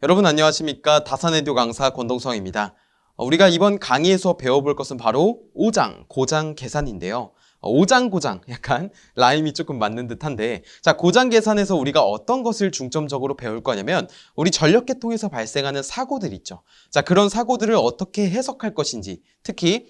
여러분 안녕하십니까? 다산에듀 강사 권동성입니다. 우리가 이번 강의에서 배워볼 것은 바로 오장, 고장 계산인데요. 오장, 고장, 약간 라임이 조금 맞는 듯한데, 자, 고장 계산에서 우리가 어떤 것을 중점적으로 배울 거냐면 우리 전력계통에서 발생하는 사고들 있죠. 자, 그런 사고들을 어떻게 해석할 것인지, 특히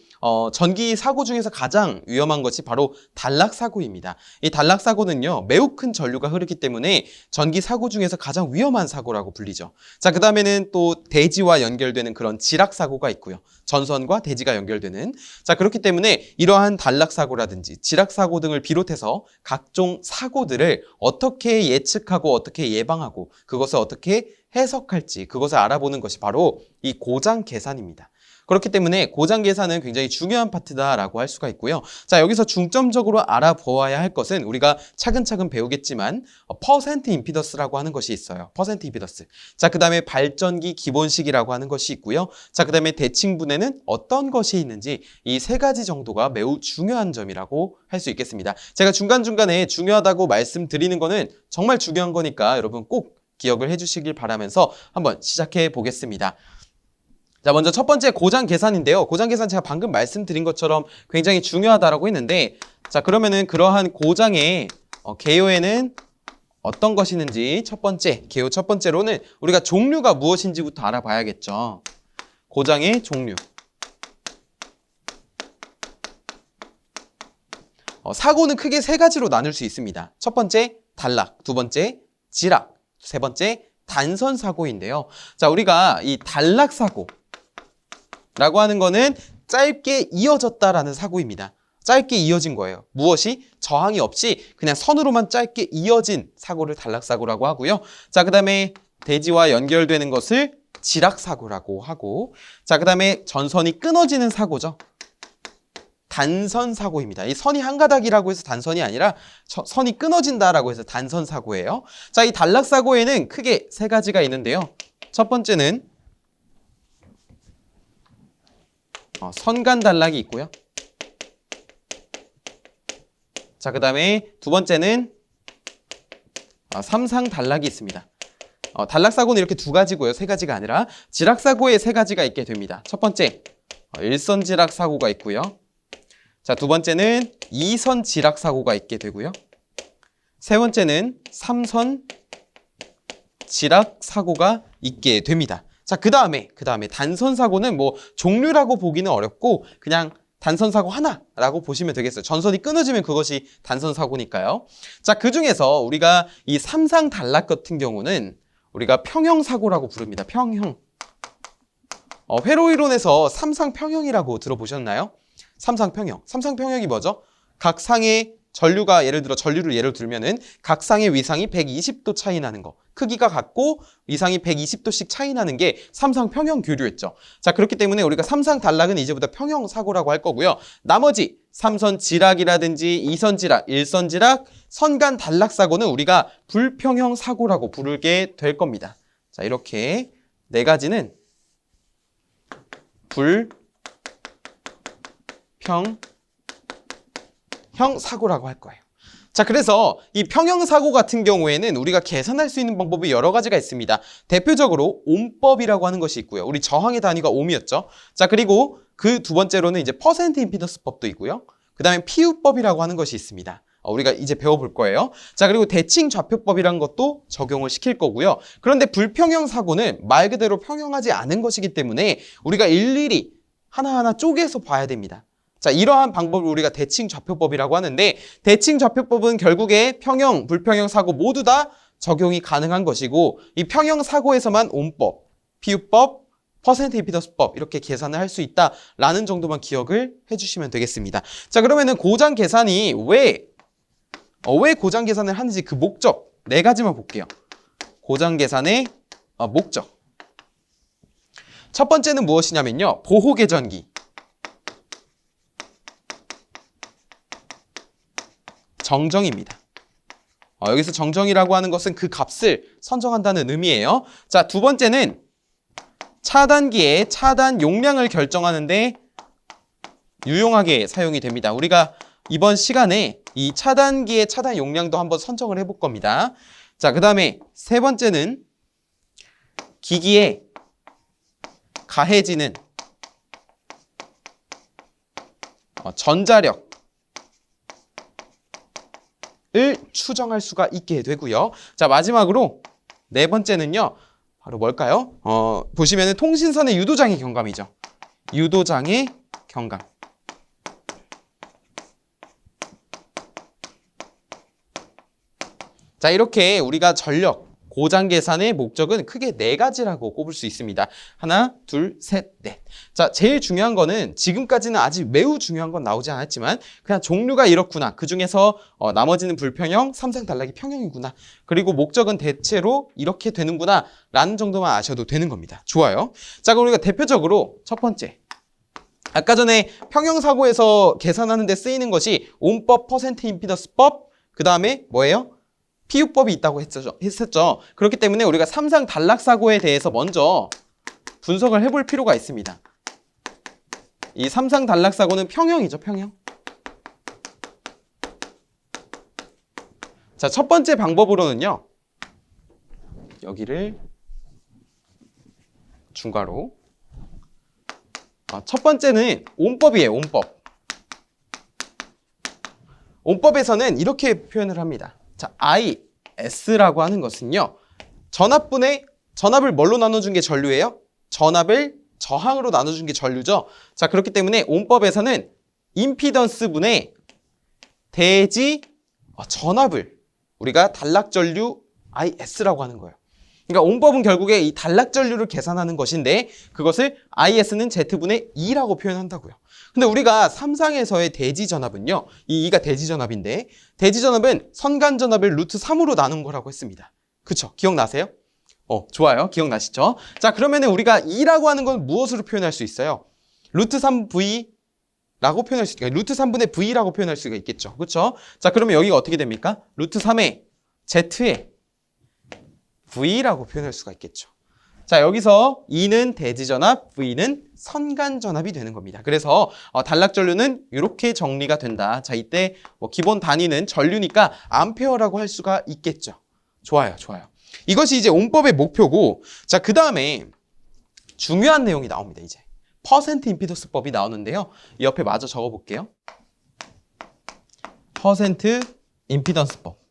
전기 사고 중에서 가장 위험한 것이 바로 단락 사고입니다. 이 단락 사고는요, 매우 큰 전류가 흐르기 때문에 전기 사고 중에서 가장 위험한 사고라고 불리죠. 자, 그 다음에는 또 대지와 연결되는 그런 지락 사고가 있고요. 전선과 대지가 연결되는. 자, 그렇기 때문에 이러한 단락 사고라든지 지락 사고 등을 비롯해서 각종 사고들을 어떻게 예측하고 어떻게 예방하고 그것을 어떻게 해석할지 그것을 알아보는 것이 바로 이 고장 계산입니다. 그렇기 때문에 고장 계산은 굉장히 중요한 파트다라고 할 수가 있고요. 자, 여기서 중점적으로 알아보아야 할 것은 우리가 차근차근 배우겠지만 퍼센트 임피던스라고 하는 것이 있어요. 퍼센트 임피던스. 자, 그 다음에 발전기 기본식이라고 하는 것이 있고요. 자, 그 다음에 대칭분해는 어떤 것이 있는지 이 세 가지 정도가 매우 중요한 점이라고 할 수 있겠습니다. 제가 중간중간에 중요하다고 말씀드리는 거는 정말 중요한 거니까 여러분 꼭 기억을 해주시길 바라면서 한번 시작해 보겠습니다. 자, 먼저 첫 번째 고장 계산인데요. 고장 계산 제가 방금 말씀드린 것처럼 굉장히 중요하다라고 했는데, 자, 그러면은 그러한 고장의 개요에는 어떤 것이 있는지 첫 번째, 개요 첫 번째로는 우리가 종류가 무엇인지부터 알아봐야겠죠. 고장의 종류. 사고는 크게 세 가지로 나눌 수 있습니다. 첫 번째, 단락. 두 번째, 지락. 세 번째, 단선 사고인데요. 자, 우리가 이 단락 사고 라고 하는 거는 짧게 이어졌다라는 사고입니다. 짧게 이어진 거예요. 무엇이? 저항이 없이 그냥 선으로만 짧게 이어진 사고를 단락사고라고 하고요. 자, 그 다음에 대지와 연결되는 것을 지락사고라고 하고, 자, 그 다음에 전선이 끊어지는 사고죠. 단선사고입니다. 이 선이 한 가닥이라고 해서 단선이 아니라 선이 끊어진다라고 해서 단선사고예요. 자, 이 단락사고에는 크게 세 가지가 있는데요. 첫 번째는 선간 단락이 있고요. 자, 그 다음에 두 번째는 삼상 단락이 있습니다. 단락 사고는 이렇게 두 가지고요. 세 가지가 아니라 지락 사고에 세 가지가 있게 됩니다. 첫 번째, 일선 지락 사고가 있고요. 자, 두 번째는 이선 지락 사고가 있게 되고요. 세 번째는 삼선 지락 사고가 있게 됩니다. 자, 그 다음에 단선 사고는 뭐 종류라고 보기는 어렵고 그냥 단선 사고 하나라고 보시면 되겠어요. 전선이 끊어지면 그것이 단선 사고니까요. 자, 그 중에서 우리가 이 삼상 단락 같은 경우는 우리가 평형 사고라고 부릅니다. 평형. 회로이론에서 삼상 평형이라고 들어보셨나요? 삼상 평형. 삼상 평형이 뭐죠? 각 상의 전류가 전류를 들면은 각 상의 위상이 120도 차이 나는 거. 크기가 같고 위상이 120도씩 차이 나는 게 삼상 평형 교류였죠. 자, 그렇기 때문에 우리가 삼상 단락은 이제부터 평형 사고라고 할 거고요. 나머지 삼선 지락이라든지 이선 지락, 일선 지락, 선간 단락 사고는 우리가 불평형 사고라고 부르게 될 겁니다. 자, 이렇게 네 가지는 불평형 사고라고 할 거예요. 자, 그래서 이 평형 사고 같은 경우에는 우리가 계산할 수 있는 방법이 여러 가지가 있습니다. 대표적으로 옴법이라고 하는 것이 있고요. 우리 저항의 단위가 옴이었죠. 자, 그리고 그 두 번째로는 이제 퍼센트 임피던스 법도 있고요. 그 다음에 피우법이라고 하는 것이 있습니다. 우리가 이제 배워볼 거예요. 자, 그리고 대칭 좌표법이라는 것도 적용을 시킬 거고요. 그런데 불평형 사고는 말 그대로 평형하지 않은 것이기 때문에 우리가 일일이 하나하나 쪼개서 봐야 됩니다. 자, 이러한 방법을 우리가 대칭 좌표법이라고 하는데, 대칭 좌표법은 결국에 평형, 불평형 사고 모두 다 적용이 가능한 것이고, 이 평형 사고에서만 옴법, 피우법, 퍼센트 임피던스법 이렇게 계산을 할 수 있다라는 정도만 기억을 해주시면 되겠습니다. 자, 그러면은 고장 계산이 왜 고장 계산을 하는지 그 목적 네 가지만 볼게요. 고장 계산의 목적. 첫 번째는 무엇이냐면요, 보호 계전기. 정정입니다. 여기서 정정이라고 하는 것은 그 값을 선정한다는 의미예요. 자, 두 번째는 차단기의 차단 용량을 결정하는데 유용하게 사용이 됩니다. 우리가 이번 시간에 이 차단기의 차단 용량도 한번 선정을 해볼 겁니다. 자, 그 다음에 세 번째는 기기에 가해지는 전자력을 추정할 수가 있게 되고요. 자, 마지막으로 네 번째는요. 바로 뭘까요? 보시면은 통신선의 유도장애 경감이죠. 유도장애 경감. 자, 이렇게 우리가 전력 고장 계산의 목적은 크게 네 가지라고 꼽을 수 있습니다. 하나, 둘, 셋, 넷. 자, 제일 중요한 거는 지금까지는 아직 매우 중요한 건 나오지 않았지만 그냥 종류가 이렇구나. 그중에서 나머지는 불평형, 삼상단락이 평형이구나. 그리고 목적은 대체로 이렇게 되는구나 라는 정도만 아셔도 되는 겁니다. 좋아요. 자, 그럼 우리가 대표적으로 첫 번째. 아까 전에 평형사고에서 계산하는 데 쓰이는 것이 옴법, 퍼센트 임피던스법, 그 다음에 뭐예요? 피우법이 있다고 했었죠. 그렇기 때문에 우리가 삼상 단락사고에 대해서 먼저 분석을 해볼 필요가 있습니다. 이 삼상 단락사고는 평형이죠, 평형. 자, 첫 번째 방법으로는요. 여기를 중괄호. 첫 번째는 옴법이에요, 옴법. 옴법에서는 이렇게 표현을 합니다. 자, IS라고 하는 것은요. 전압을 뭘로 나눠준 게 전류예요? 전압을 저항으로 나눠준 게 전류죠. 자, 그렇기 때문에 옴법에서는 임피던스분의 대지 전압을 우리가 단락전류 IS라고 하는 거예요. 그러니까 옴법은 결국에 이 단락전류를 계산하는 것인데 그것을 IS는 Z분의 E라고 표현한다고요. 근데 우리가 삼상에서의 대지전압은요. 이 2가 대지전압인데 대지전압은 선간전압을 루트 3으로 나눈 거라고 했습니다. 그쵸? 기억나세요? 좋아요. 기억나시죠? 자, 그러면은 우리가 2라고 하는 건 무엇으로 표현할 수 있어요? 루트 3V라고 표현할 수 있겠죠. 루트 3분의 V라고 표현할 수가 있겠죠. 그쵸? 자, 그러면 여기가 어떻게 됩니까? 루트 3의 Z의 V라고 표현할 수가 있겠죠. 자, 여기서 E는 대지전압, V는 선간전압이 되는 겁니다. 그래서 단락전류는 이렇게 정리가 된다. 자, 이때 기본 단위는 전류니까 암페어라고 할 수가 있겠죠. 좋아요, 좋아요. 이것이 이제 옴법의 목표고, 자, 그 다음에 중요한 내용이 나옵니다. 이제 퍼센트 임피던스법이 나오는데요. 이 옆에 마저 적어볼게요. 퍼센트 임피던스법.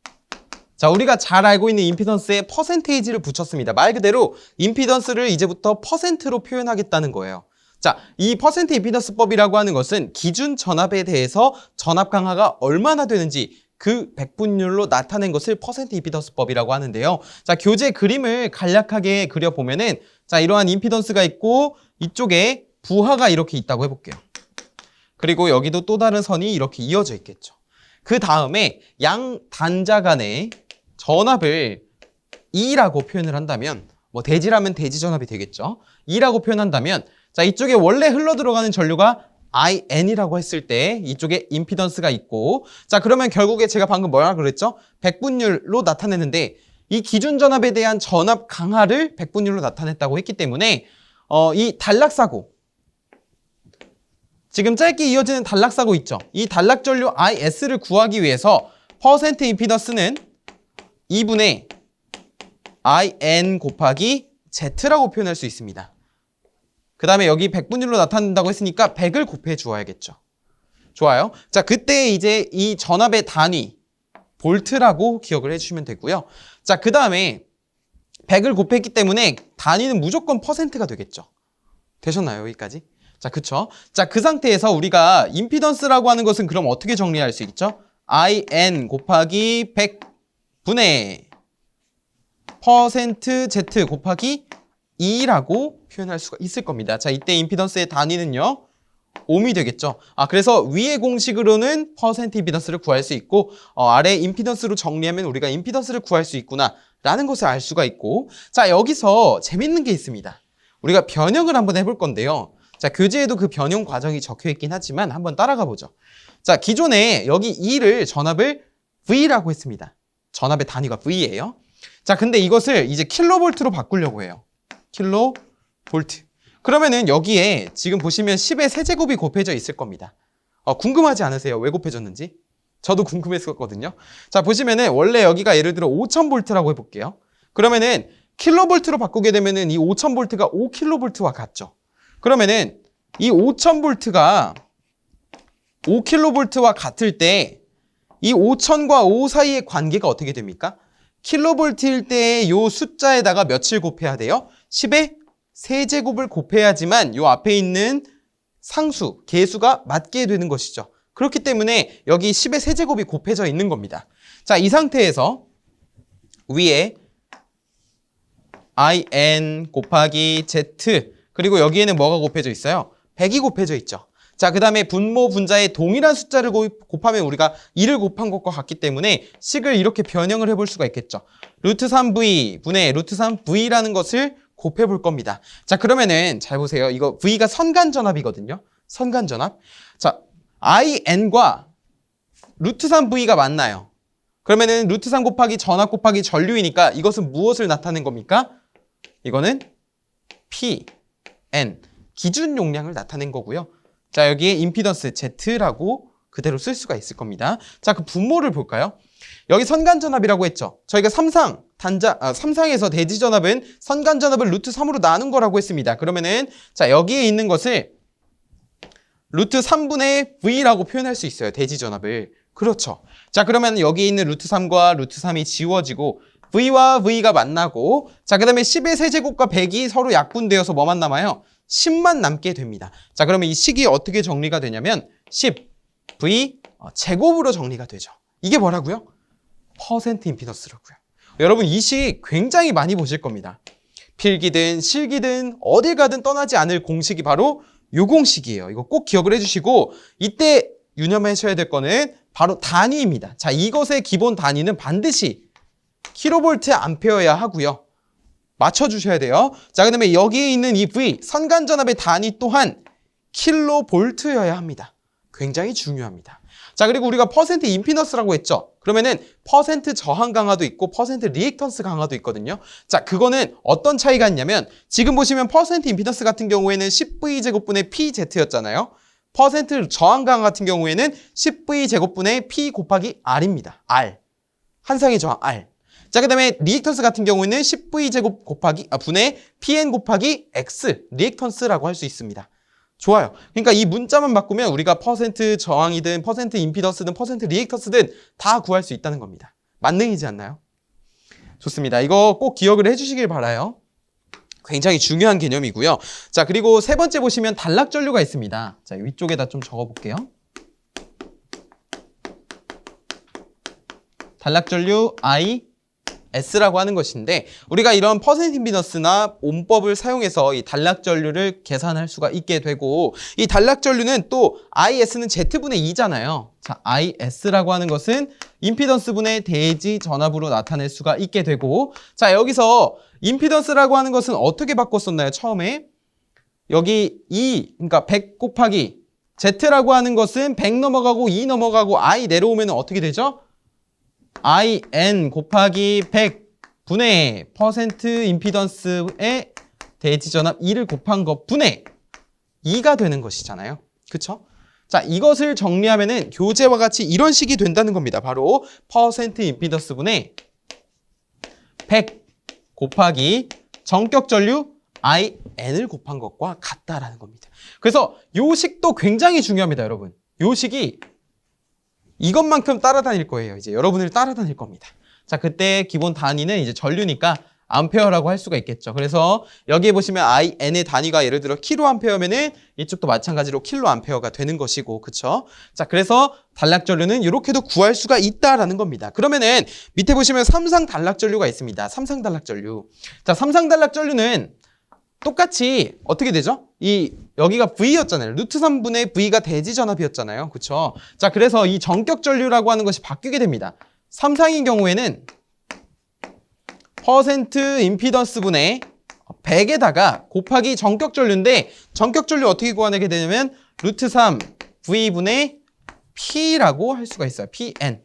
자, 우리가 잘 알고 있는 임피던스에 퍼센테이지를 붙였습니다. 말 그대로 임피던스를 이제부터 퍼센트로 표현하겠다는 거예요. 자, 이 퍼센트 임피던스법이라고 하는 것은 기준 전압에 대해서 전압 강화가 얼마나 되는지 그 백분율로 나타낸 것을 퍼센트 임피던스법이라고 하는데요. 자, 교재 그림을 간략하게 그려보면은 자, 이러한 임피던스가 있고 이쪽에 부하가 이렇게 있다고 해볼게요. 그리고 여기도 또 다른 선이 이렇게 이어져 있겠죠. 그 다음에 양 단자 간의 전압을 E라고 표현을 한다면 대지라면 대지 전압이 되겠죠. E라고 표현한다면 자, 이쪽에 원래 흘러 들어가는 전류가 IN이라고 했을 때 이쪽에 임피던스가 있고 자, 그러면 결국에 제가 방금 뭐라 그랬죠? 백분율로 나타내는데 이 기준 전압에 대한 전압 강하를 백분율로 나타냈다고 했기 때문에 이 단락사고 지금 짧게 이어지는 단락사고 있죠. 이 단락전류 IS를 구하기 위해서 퍼센트 임피던스는 2분의 IN 곱하기 Z라고 표현할 수 있습니다. 그 다음에 여기 백분율로 나타낸다고 했으니까 100을 곱해 주어야겠죠. 좋아요. 자, 그때 이제 이 전압의 단위 볼트라고 기억을 해주시면 되고요. 자, 그 다음에 100을 곱했기 때문에 단위는 무조건 퍼센트가 되겠죠. 되셨나요? 여기까지? 자, 그쵸? 자, 그 상태에서 우리가 임피던스라고 하는 것은 그럼 어떻게 정리할 수 있죠? IN 곱하기 100분의 퍼센트 Z 곱하기 2라고 표현할 수가 있을 겁니다. 자, 이때 임피던스의 단위는요, 옴이 되겠죠. 그래서 위의 공식으로는 퍼센트 임피던스를 구할 수 있고 아래 임피던스로 정리하면 우리가 임피던스를 구할 수 있구나 라는 것을 알 수가 있고 자, 여기서 재밌는 게 있습니다. 우리가 변형을 한번 해볼 건데요. 자, 교재에도 그 변형 과정이 적혀 있긴 하지만 한번 따라가 보죠. 자, 기존에 여기 E를 전압을 V라고 했습니다. 전압의 단위가 V예요. 자, 근데 이것을 이제 킬로볼트로 바꾸려고 해요. 킬로볼트. 그러면은 여기에 지금 보시면 10의 세제곱이 곱해져 있을 겁니다. 궁금하지 않으세요? 왜 곱해졌는지? 저도 궁금했었거든요. 자, 보시면은 원래 여기가 예를 들어 5000볼트라고 해볼게요. 그러면은 킬로볼트로 바꾸게 되면은 이 5000볼트가 5킬로볼트와 같죠. 그러면은 이 5000볼트가 5킬로볼트와 같을 때 이 5000과 5 사이의 관계가 어떻게 됩니까? 킬로볼트일 때 요 숫자에다가 몇을 곱해야 돼요? 10의 세제곱을 곱해야지만 요 앞에 있는 상수, 개수가 맞게 되는 것이죠. 그렇기 때문에 여기 10의 세제곱이 곱해져 있는 겁니다. 자, 이 상태에서 위에 in 곱하기 z 그리고 여기에는 뭐가 곱해져 있어요? 100이 곱해져 있죠. 자, 그 다음에 분모 분자에 동일한 숫자를 곱하면 우리가 2를 곱한 것과 같기 때문에 식을 이렇게 변형을 해볼 수가 있겠죠. 루트 3v 분의 루트 3v라는 것을 곱해 볼 겁니다. 자, 그러면은 잘 보세요. 이거 v가 선간전압이거든요. 선간전압. 자, in과 루트 3v가 맞나요? 그러면은 루트 3 곱하기 전압 곱하기 전류이니까 이것은 무엇을 나타낸 겁니까? 이거는 P, N, 기준 용량을 나타낸 거고요. 자, 여기에 임피던스 Z라고 그대로 쓸 수가 있을 겁니다. 자, 그 분모를 볼까요? 여기 선간전압이라고 했죠. 저희가 삼상에서 대지전압은 선간전압을 루트 3으로 나눈 거라고 했습니다. 그러면은 자, 여기에 있는 것을 루트 3분의 V라고 표현할 수 있어요. 대지전압을. 그렇죠. 자, 그러면 여기 있는 루트 3과 루트 3이 지워지고 V와 V가 만나고 자, 그 다음에 10의 세제곱과 100이 서로 약분되어서 뭐만 남아요? 10만 남게 됩니다. 자, 그러면 이 식이 어떻게 정리가 되냐면 10 V 제곱으로 정리가 되죠. 이게 뭐라고요? 퍼센트 임피던스라고요. 여러분 이 식 굉장히 많이 보실 겁니다. 필기든 실기든 어딜 가든 떠나지 않을 공식이 바로 요 공식이에요. 이거 꼭 기억을 해주시고 이때 유념하셔야 될 거는 바로 단위입니다. 자, 이것의 기본 단위는 반드시 킬로볼트 암페어여야 하고요. 맞춰주셔야 돼요. 자, 그 다음에 여기에 있는 이 V, 선간전압의 단위 또한 킬로볼트여야 합니다. 굉장히 중요합니다. 자, 그리고 우리가 퍼센트 임피던스라고 했죠. 그러면은 퍼센트 저항 강화도 있고 퍼센트 리액턴스 강화도 있거든요. 자, 그거는 어떤 차이가 있냐면 지금 보시면 퍼센트 임피던스 같은 경우에는 10V 제곱분의 PZ였잖아요. 퍼센트 저항 강화 같은 경우에는 10V 제곱분의 P 곱하기 R입니다. R. 한상의 저항 R. 자, 그 다음에 리액턴스 같은 경우에는 10V 제곱 곱하기 분의 PN 곱하기 X 리액턴스라고 할 수 있습니다. 좋아요. 그러니까 이 문자만 바꾸면 우리가 퍼센트 저항이든 퍼센트 임피던스든 퍼센트 리액턴스든 다 구할 수 있다는 겁니다. 만능이지 않나요? 좋습니다. 이거 꼭 기억을 해주시길 바라요. 굉장히 중요한 개념이고요. 자, 그리고 세 번째 보시면 단락전류가 있습니다. 자, 위쪽에다 좀 적어볼게요. 단락전류 IS라고 하는 것인데 우리가 이런 퍼센트 임피던스나 온법을 사용해서 이 단락전류를 계산할 수가 있게 되고 이 단락전류는 또 IS는 Z분의 2잖아요. 자, IS라고 하는 것은 임피던스분의 대지 전압으로 나타낼 수가 있게 되고 자, 여기서 임피던스라고 하는 것은 어떻게 바꿨었나요? 처음에 여기 2, 그러니까 100 곱하기 Z라고 하는 것은 100 넘어가고 2 넘어가고 I 내려오면 어떻게 되죠? IN 곱하기 100 분의 퍼센트 임피던스의 대지전압 2를 곱한 것 분의 2가 되는 것이잖아요. 그쵸? 자, 이것을 정리하면은 교재와 같이 이런 식이 된다는 겁니다. 바로 퍼센트 임피던스 분의 100 곱하기 정격 전류 IN을 곱한 것과 같다라는 겁니다. 그래서 요 식도 굉장히 중요합니다, 여러분. 요 식이 이것만큼 따라다닐 거예요. 이제 여러분을 따라다닐 겁니다. 자, 그때 기본 단위는 이제 전류니까 암페어라고 할 수가 있겠죠. 그래서 여기에 보시면 IN의 단위가 예를 들어 킬로암페어면은 이쪽도 마찬가지로 킬로암페어가 되는 것이고, 그쵸? 자, 그래서 단락전류는 이렇게도 구할 수가 있다라는 겁니다. 그러면은 밑에 보시면 삼상 단락전류가 있습니다. 삼상 단락전류. 자, 삼상 단락전류는 똑같이 어떻게 되죠? 여기가 V였잖아요. 루트 3분의 V가 대지전압이었잖아요. 그쵸? 자, 그래서 이 정격 전류라고 하는 것이 바뀌게 됩니다. 삼상인 경우에는 퍼센트 임피던스 분의 100에다가 곱하기 정격 전류인데 정격 전류 어떻게 구하게 되냐면 루트 3 V분의 P라고 할 수가 있어요. PN.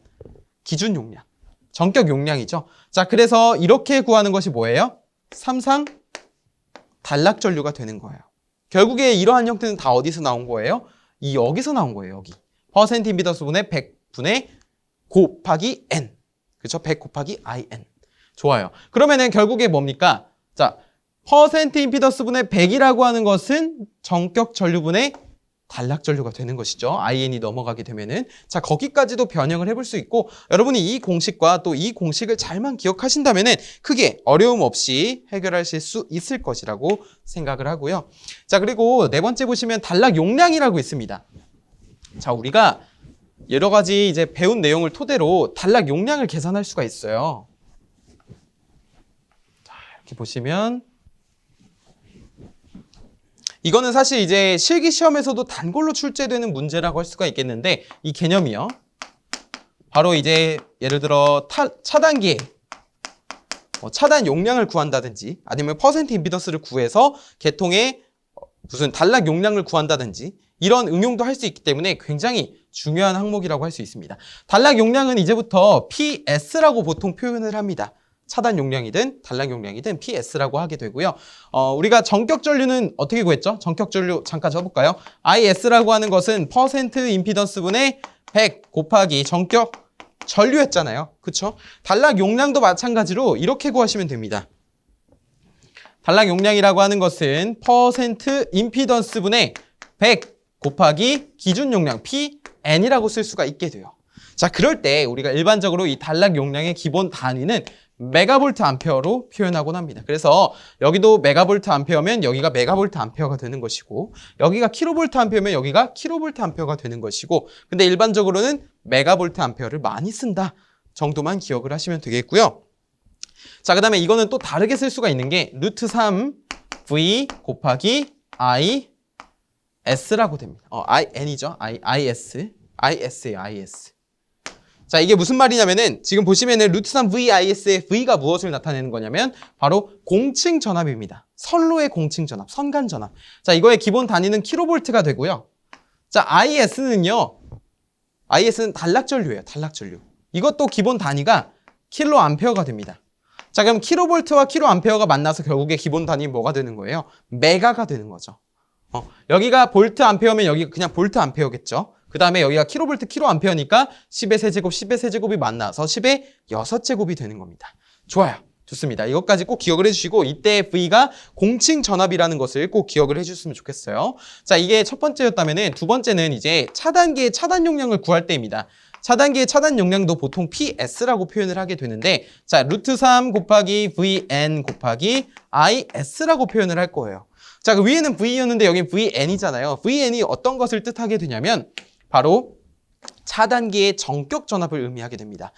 기준 용량. 정격 용량이죠. 자, 그래서 이렇게 구하는 것이 뭐예요? 삼상 단락전류가 되는 거예요. 결국에 이러한 형태는 다 어디서 나온 거예요? 여기서 나온 거예요. 여기. 퍼센트 임피던스 분의 100분의 곱하기 N. 그렇죠? 100 곱하기 IN. 좋아요. 그러면은 결국에 뭡니까? 자, 퍼센트 임피던스 분의 100이라고 하는 것은 전격 전류분의 단락 전류가 되는 것이죠. IN이 넘어가게 되면은. 자, 거기까지도 변형을 해볼 수 있고, 여러분이 이 공식과 또 이 공식을 잘만 기억하신다면은 크게 어려움 없이 해결하실 수 있을 것이라고 생각을 하고요. 자, 그리고 네 번째 보시면 단락 용량이라고 있습니다. 자, 우리가 여러 가지 이제 배운 내용을 토대로 단락 용량을 계산할 수가 있어요. 자, 이렇게 보시면 이거는 사실 이제 실기 시험에서도 단골로 출제되는 문제라고 할 수가 있겠는데 이 개념이요. 바로 이제 예를 들어 차단기에 차단 용량을 구한다든지 아니면 퍼센트 임피던스를 구해서 계통의 무슨 단락 용량을 구한다든지 이런 응용도 할 수 있기 때문에 굉장히 중요한 항목이라고 할 수 있습니다. 단락 용량은 이제부터 PS라고 보통 표현을 합니다. 차단 용량이든 단락 용량이든 PS라고 하게 되고요. 우리가 전격 전류는 어떻게 구했죠? 전격 전류 잠깐 적어볼까요? IS라고 하는 것은 퍼센트 임피던스 분의 100 곱하기 전격 전류였잖아요. 그쵸? 단락 용량도 마찬가지로 이렇게 구하시면 됩니다. 단락 용량이라고 하는 것은 퍼센트 임피던스 분의 100 곱하기 기준 용량 PN이라고 쓸 수가 있게 돼요. 자, 그럴 때 우리가 일반적으로 이 단락 용량의 기본 단위는 메가볼트 암페어로 표현하곤 합니다. 그래서 여기도 메가볼트 암페어면 여기가 메가볼트 암페어가 되는 것이고 여기가 킬로볼트 암페어면 여기가 킬로볼트 암페어가 되는 것이고 근데 일반적으로는 메가볼트 암페어를 많이 쓴다 정도만 기억을 하시면 되겠고요. 자, 그 다음에 이거는 또 다르게 쓸 수가 있는 게 루트 3 V 곱하기 IS라고 됩니다. IN이죠. IS예요. IS. 자, 이게 무슨 말이냐면은 지금 보시면은 루트 3 VIS의 V가 무엇을 나타내는 거냐면 바로 공층 전압입니다. 선로의 공층 전압, 선간 전압. 자, 이거의 기본 단위는 킬로볼트가 되고요. 자, IS는 단락 전류예요. 단락 전류. 이것도 기본 단위가 킬로 암페어가 됩니다. 자, 그럼 킬로볼트와 킬로 암페어가 만나서 결국에 기본 단위 뭐가 되는 거예요? 메가가 되는 거죠. 여기가 볼트 암페어면 여기가 그냥 볼트 암페어겠죠. 그 다음에 여기가 킬로볼트 킬로 암페어니까 10의 세제곱 10의 세제곱이 만나서 10의 6제곱이 되는 겁니다. 좋아요. 좋습니다. 이것까지 꼭 기억을 해주시고 이때 V가 공층 전압이라는 것을 꼭 기억을 해주셨으면 좋겠어요. 자, 이게 첫 번째였다면은 두 번째는 이제 차단기의 차단 용량을 구할 때입니다. 차단기의 차단 용량도 보통 PS라고 표현을 하게 되는데 자, 루트 3 곱하기 VN 곱하기 IS라고 표현을 할 거예요. 자, 그 위에는 V였는데 여기 VN이잖아요. VN이 어떤 것을 뜻하게 되냐면 바로 차단기의 전격 전압을 의미하게 됩니다.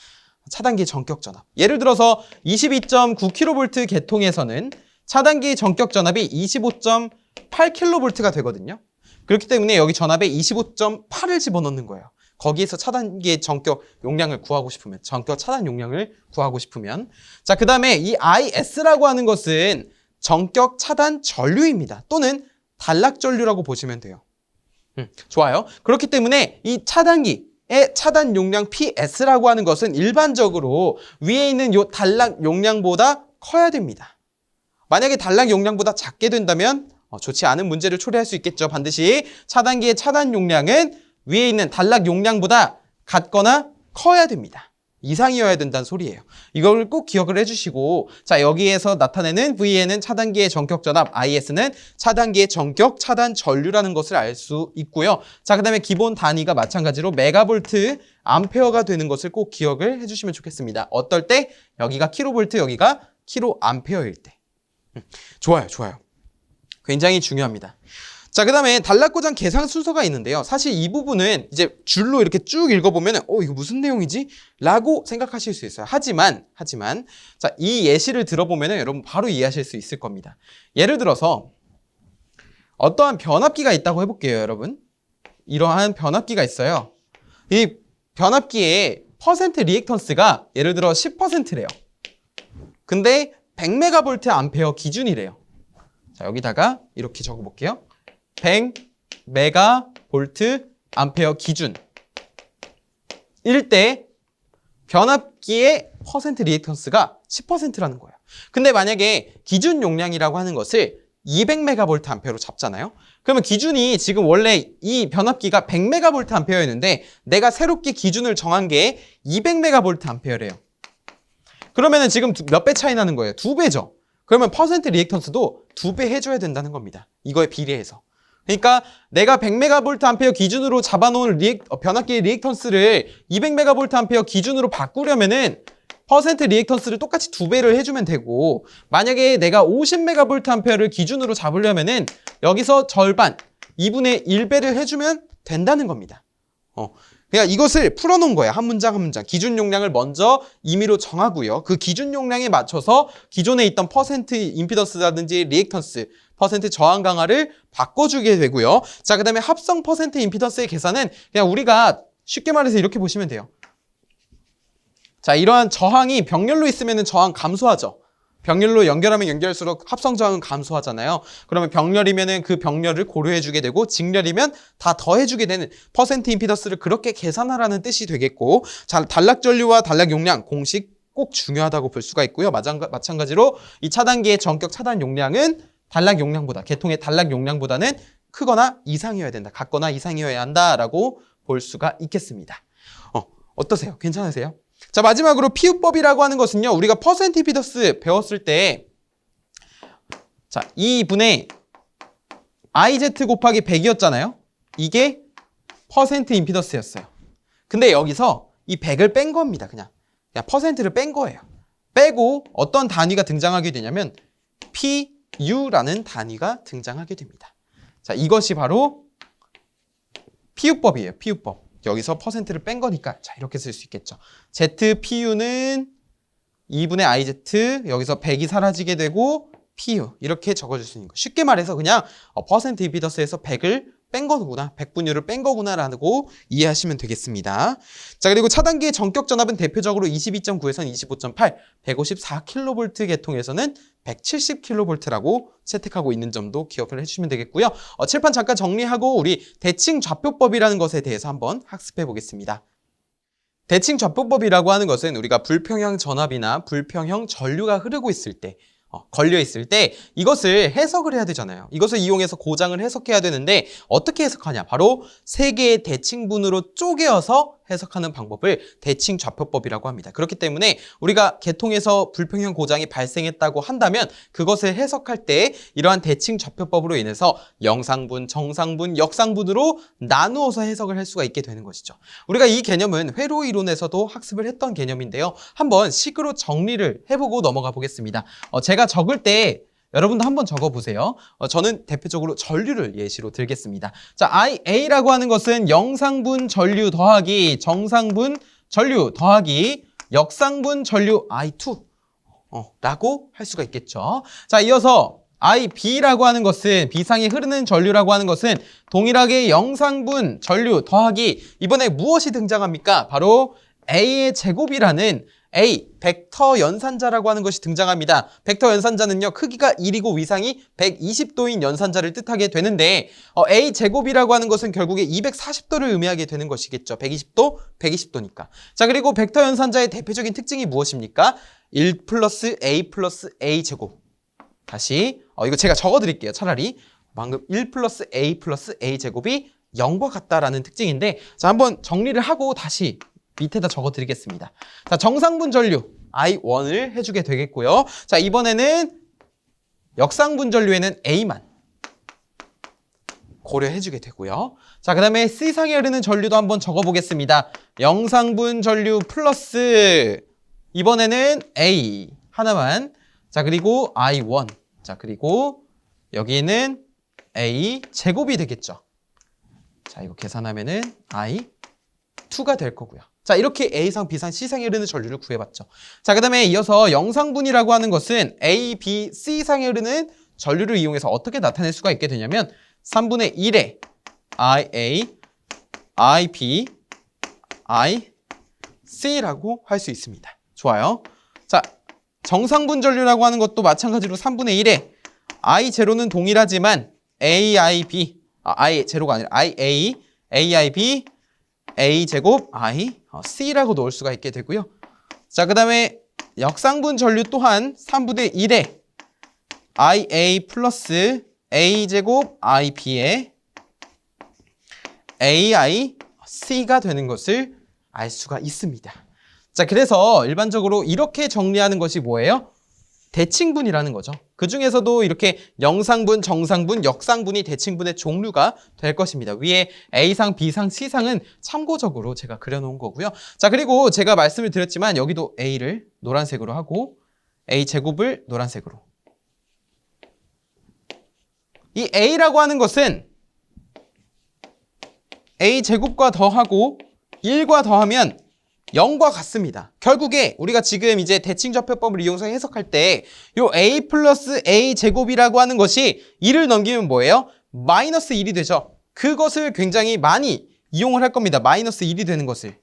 차단기의 전격 전압. 예를 들어서 22.9kV 계통에서는 차단기의 전격 전압이 25.8kV가 되거든요. 그렇기 때문에 여기 전압에 25.8을 집어넣는 거예요. 거기에서 차단기의 전격 용량을 구하고 싶으면, 전격 차단 용량을 구하고 싶으면. 자, 그 다음에 이 IS라고 하는 것은 전격 차단 전류입니다. 또는 단락 전류라고 보시면 돼요. 좋아요. 그렇기 때문에 이 차단기의 차단 용량 PS라고 하는 것은 일반적으로 위에 있는 이 단락 용량보다 커야 됩니다. 만약에 단락 용량보다 작게 된다면 좋지 않은 문제를 초래할 수 있겠죠. 반드시 차단기의 차단 용량은 위에 있는 단락 용량보다 같거나 커야 됩니다. 이상이어야 된다는 소리예요. 이걸 꼭 기억을 해주시고 자, 여기에서 나타내는 V에는 차단기의 전격 전압, IS는 차단기의 전격 차단 전류라는 것을 알 수 있고요. 자, 그 다음에 기본 단위가 마찬가지로 메가볼트 암페어가 되는 것을 꼭 기억을 해주시면 좋겠습니다. 어떨 때? 여기가 킬로볼트, 여기가 킬로 암페어일 때. 좋아요. 굉장히 중요합니다. 자, 그 다음에 단락고장 계산 순서가 있는데요. 사실 이 부분은 이제 줄로 이렇게 쭉 읽어보면 이거 무슨 내용이지? 라고 생각하실 수 있어요. 하지만 자, 이 예시를 들어보면 여러분 바로 이해하실 수 있을 겁니다. 예를 들어서 어떠한 변압기가 있다고 해볼게요, 여러분. 이러한 변압기가 있어요. 이 변압기의 퍼센트 리액턴스가 예를 들어 10%래요. 근데 100메가볼트 암페어 기준이래요. 자, 여기다가 이렇게 적어볼게요. 100메가볼트 암페어 기준. 일 때 변압기의 퍼센트 리액턴스가 10%라는 거예요. 근데 만약에 기준 용량이라고 하는 것을 200메가볼트 암페어로 잡잖아요. 그러면 기준이 지금 원래 이 변압기가 100메가볼트 암페어였는데 내가 새롭게 기준을 정한 게 200메가볼트 암페어래요. 그러면은 지금 몇 배 차이 나는 거예요? 2배죠. 그러면 퍼센트 리액턴스도 2배 해줘야 된다는 겁니다. 이거에 비례해서. 그러니까 내가 100메가볼트 기준으로 잡아놓은 변압기의 리액턴스를 200메가볼트 기준으로 바꾸려면은 퍼센트 리액턴스를 똑같이 2배를 해주면 되고, 만약에 내가 50메가볼트 기준으로 잡으려면은 여기서 절반, 2분의 1배를 해주면 된다는 겁니다. 그러니까 이것을 풀어놓은 거예요. 한 문장 한 문장. 기준 용량을 먼저 임의로 정하고요. 그 기준 용량에 맞춰서 기존에 있던 퍼센트 임피던스라든지 리액턴스, 퍼센트 저항 강화를 바꿔주게 되고요. 자, 그 다음에 합성 퍼센트 임피던스의 계산은 그냥 우리가 쉽게 말해서 이렇게 보시면 돼요. 자, 이러한 저항이 병렬로 있으면 저항 감소하죠. 병렬로 연결하면 연결할수록 합성 저항은 감소하잖아요. 그러면 병렬이면은 그 병렬을 고려해주게 되고, 직렬이면 다 더해주게 되는 퍼센트 임피던스를 그렇게 계산하라는 뜻이 되겠고, 자, 단락 전류와 단락 용량 공식 꼭 중요하다고 볼 수가 있고요. 마찬가지로 이 차단기의 전격 차단 용량은 단락 용량보다, 계통의 단락 용량보다는 크거나 이상이어야 된다. 같거나 이상이어야 한다라고 볼 수가 있겠습니다. 어떠세요? 괜찮으세요? 자, 마지막으로 피우법이라고 하는 것은요, 우리가 퍼센트 임피던스 배웠을 때, 자, 2분의 IZ 곱하기 100이었잖아요. 이게 퍼센트 임피던스였어요. 근데 여기서 이 100을 뺀 겁니다. 그냥 퍼센트를 뺀 거예요. 빼고 어떤 단위가 등장하게 되냐면 PU라는 단위가 등장하게 됩니다. 자, 이것이 바로 피우법이에요. 피우법. 여기서 퍼센트를 뺀 거니까 자, 이렇게 쓸 수 있겠죠. ZPU는 2분의 IZ, 여기서 100이 사라지게 되고 PU 이렇게 적어줄 수 있는 거. 쉽게 말해서 그냥 퍼센트 임피던스에서 100을 뺀 거구나, 100분율을 뺀 거구나라고 이해하시면 되겠습니다. 자, 그리고 차단기의 전격 전압은 대표적으로 22.9에서는 25.8, 154kV 계통에서는 170kV라고 채택하고 있는 점도 기억을 해주시면 되겠고요. 칠판 잠깐 정리하고 우리 대칭 좌표법이라는 것에 대해서 한번 학습해 보겠습니다. 대칭 좌표법이라고 하는 것은 우리가 불평형 전압이나 불평형 전류가 흐르고 있을 때, 걸려 있을 때 이것을 해석을 해야 되잖아요. 이것을 이용해서 고장을 해석해야 되는데 어떻게 해석하냐? 바로 세 개의 대칭분으로 쪼개어서 해석하는 방법을 대칭 좌표법이라고 합니다. 그렇기 때문에 우리가 계통에서 불평형 고장이 발생했다고 한다면 그것을 해석할 때 이러한 대칭 좌표법으로 인해서 영상분, 정상분, 역상분으로 나누어서 해석을 할 수가 있게 되는 것이죠. 우리가 이 개념은 회로 이론에서도 학습을 했던 개념인데요. 한번 식으로 정리를 해보고 넘어가 보겠습니다. 제가 적을 때 여러분도 한번 적어보세요. 저는 대표적으로 전류를 예시로 들겠습니다. 자, IA라고 하는 것은 영상분 전류 더하기 정상분 전류 더하기 역상분 전류 I2 라고 할 수가 있겠죠. 자, 이어서 IB라고 하는 것은 비상이 흐르는 전류라고 하는 것은 동일하게 영상분 전류 더하기 이번에 무엇이 등장합니까? 바로 A의 제곱이라는 A, 벡터 연산자라고 하는 것이 등장합니다. 벡터 연산자는요, 크기가 1이고 위상이 120도인 연산자를 뜻하게 되는데 A 제곱이라고 하는 것은 결국에 240도를 의미하게 되는 것이겠죠. 120도, 120도니까. 자, 그리고 벡터 연산자의 대표적인 특징이 무엇입니까? 1 플러스 A 플러스 A 제곱. 다시 이거 제가 적어드릴게요. 차라리 방금 1 플러스 A 플러스 A 제곱이 0과 같다라는 특징인데, 자, 한번 정리를 하고 다시 밑에다 적어드리겠습니다. 자, 정상분 전류 I1을 해주게 되겠고요. 자, 이번에는 역상분 전류에는 A만 고려해주게 되고요. 자, 그 다음에 C상에 흐르는 전류도 한번 적어보겠습니다. 영상분 전류 플러스 이번에는 A 하나만. 자, 그리고 I1. 자, 그리고 여기는 A 제곱이 되겠죠. 자, 이거 계산하면은 I2가 될 거고요. 자, 이렇게 A상, B상, C상에 흐르는 전류를 구해봤죠. 자, 그 다음에 이어서 영상분이라고 하는 것은 A, B, C상에 흐르는 전류를 이용해서 어떻게 나타낼 수가 있게 되냐면 3분의 1의 IA, IB, IC라고 할 수 있습니다. 좋아요. 자, 정상분 전류라고 하는 것도 마찬가지로 3분의 1에 I0는 동일하지만 AIB, I0가 아니라 IA, AIB, A제곱 I, C라고 넣을 수가 있게 되고요. 자, 그 다음에 역상분 전류 또한 3분의 1에 IA 플러스 A제곱 IB에 AIC가 되는 것을 알 수가 있습니다. 자, 그래서 일반적으로 이렇게 정리하는 것이 뭐예요? 대칭분이라는 거죠. 그 중에서도 이렇게 영상분, 정상분, 역상분이 대칭분의 종류가 될 것입니다. 위에 A상, B상, C상은 참고적으로 제가 그려놓은 거고요. 자, 그리고 제가 말씀을 드렸지만 여기도 A를 노란색으로 하고 A제곱을 노란색으로. 이 A라고 하는 것은 A제곱과 더하고 1과 더하면 0과 같습니다. 결국에 우리가 지금 이제 대칭좌표법을 이용해서 해석할 때 요 A 플러스 A 제곱이라고 하는 것이 1을 넘기면 뭐예요? 마이너스 1이 되죠. 그것을 굉장히 많이 이용을 할 겁니다. 마이너스 1이 되는 것을.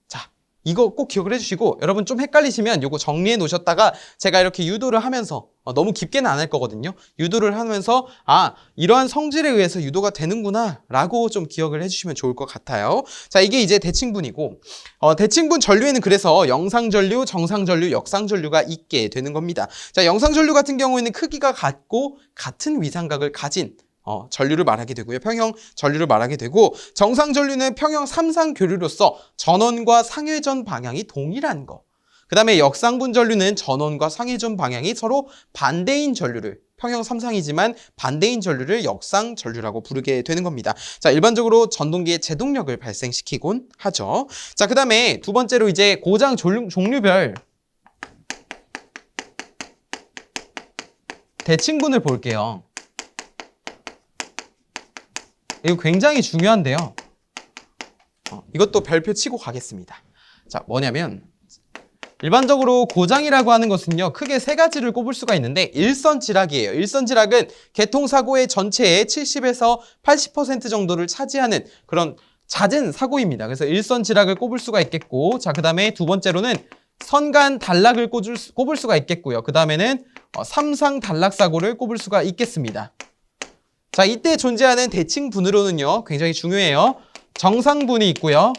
자, 이거 꼭 기억을 해주시고 여러분 좀 헷갈리시면 요거 정리해 놓으셨다가 제가 이렇게 유도를 하면서 너무 깊게는 안 할 거거든요. 유도를 하면서 이러한 성질에 의해서 유도가 되는구나 라고 좀 기억을 해주시면 좋을 것 같아요. 자, 이게 이제 대칭분이고 대칭분 전류에는 그래서 영상전류, 정상전류, 역상전류가 있게 되는 겁니다. 자, 영상전류 같은 경우에는 크기가 같고 같은 위상각을 가진 전류를 말하게 되고요. 평형 전류를 말하게 되고 정상전류는 평형 3상 교류로서 전원과 상회전 방향이 동일한 거. 그 다음에 역상분 전류는 전원과 상회전 방향이 서로 반대인 전류를 평형 3상이지만 반대인 전류를 역상 전류라고 부르게 되는 겁니다. 자, 일반적으로 전동기의 제동력을 발생시키곤 하죠. 자, 그 다음에 두 번째로 이제 고장 종류별 대칭분을 볼게요. 이거 굉장히 중요한데요. 이것도 별표 치고 가겠습니다. 자, 뭐냐면 일반적으로 고장이라고 하는 것은요, 크게 세 가지를 꼽을 수가 있는데 일선지락이에요. 일선지락은 개통사고의 전체의 70에서 80% 정도를 차지하는 그런 잦은 사고입니다. 그래서 일선지락을 꼽을 수가 있겠고, 자, 그 다음에 두 번째로는 선간 단락을 꼽을 수가 있겠고요. 그 다음에는 삼상 단락 사고를 꼽을 수가 있겠습니다. 자, 이때 존재하는 대칭분으로는요, 굉장히 중요해요. 정상분이 있고요.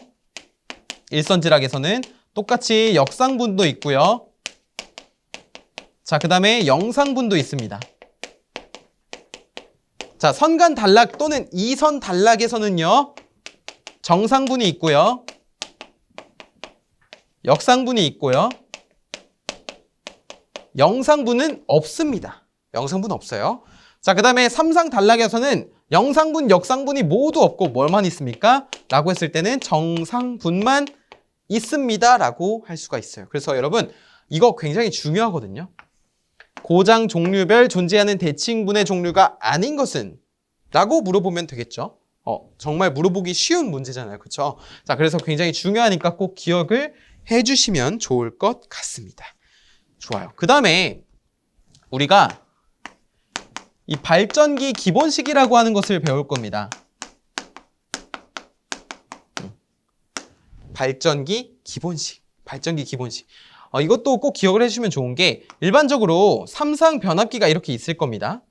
일선지락에서는 똑같이 역상분도 있고요. 자, 그 다음에 영상분도 있습니다. 자, 선간 단락 또는 이선 단락에서는요, 정상분이 있고요. 역상분이 있고요. 영상분은 없습니다. 영상분 없어요. 자, 그 다음에 삼상 단락에서는 영상분, 역상분이 모두 없고 뭘만 있습니까? 라고 했을 때는 정상분만 있습니다 라고 할 수가 있어요. 그래서 여러분 이거 굉장히 중요하거든요. 고장 종류별 존재하는 대칭분의 종류가 아닌 것은? 라고 물어보면 되겠죠. 정말 물어보기 쉬운 문제잖아요. 그렇죠? 자, 그래서 굉장히 중요하니까 꼭 기억을 해주시면 좋을 것 같습니다. 좋아요. 그 다음에 우리가 이 발전기 기본식이라고 하는 것을 배울 겁니다. 발전기 기본식. 이것도 꼭 기억을 해주시면 좋은 게 일반적으로 삼상 변압기가 이렇게 있을 겁니다.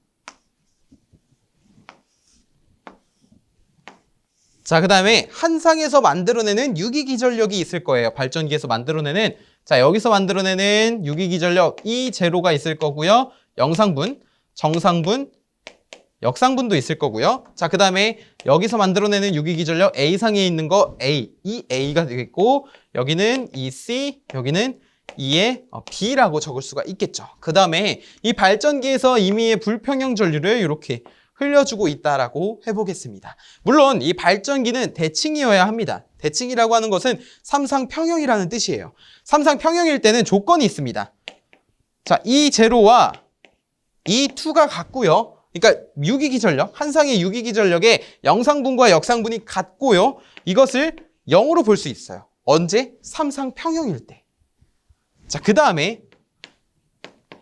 자, 그 다음에 한상에서 만들어내는 유기기전력이 있을 거예요. 발전기에서 만들어내는, 자, 여기서 만들어내는 유기기전력 E0가 있을 거고요. 영상분, 정상분, 역상분도 있을 거고요. 자, 그 다음에 여기서 만들어내는 유기기전력 A상에 있는 거 A, 이 A가 되겠고, 여기는 이 C, 여기는 이의 B라고 적을 수가 있겠죠. 그 다음에 이 발전기에서 임의의 불평형 전류를 이렇게 흘려주고 있다라고 해보겠습니다. 물론 이 발전기는 대칭이어야 합니다. 대칭이라고 하는 것은 삼상평형이라는 뜻이에요. 삼상평형일 때는 조건이 있습니다. 자, 이 제로와 이 2가 같고요. 그러니까 유기기전력, 한상의 유기기전력의 영상분과 역상분이 같고요. 이것을 0으로 볼 수 있어요. 언제? 삼상평형일 때. 자, 그 다음에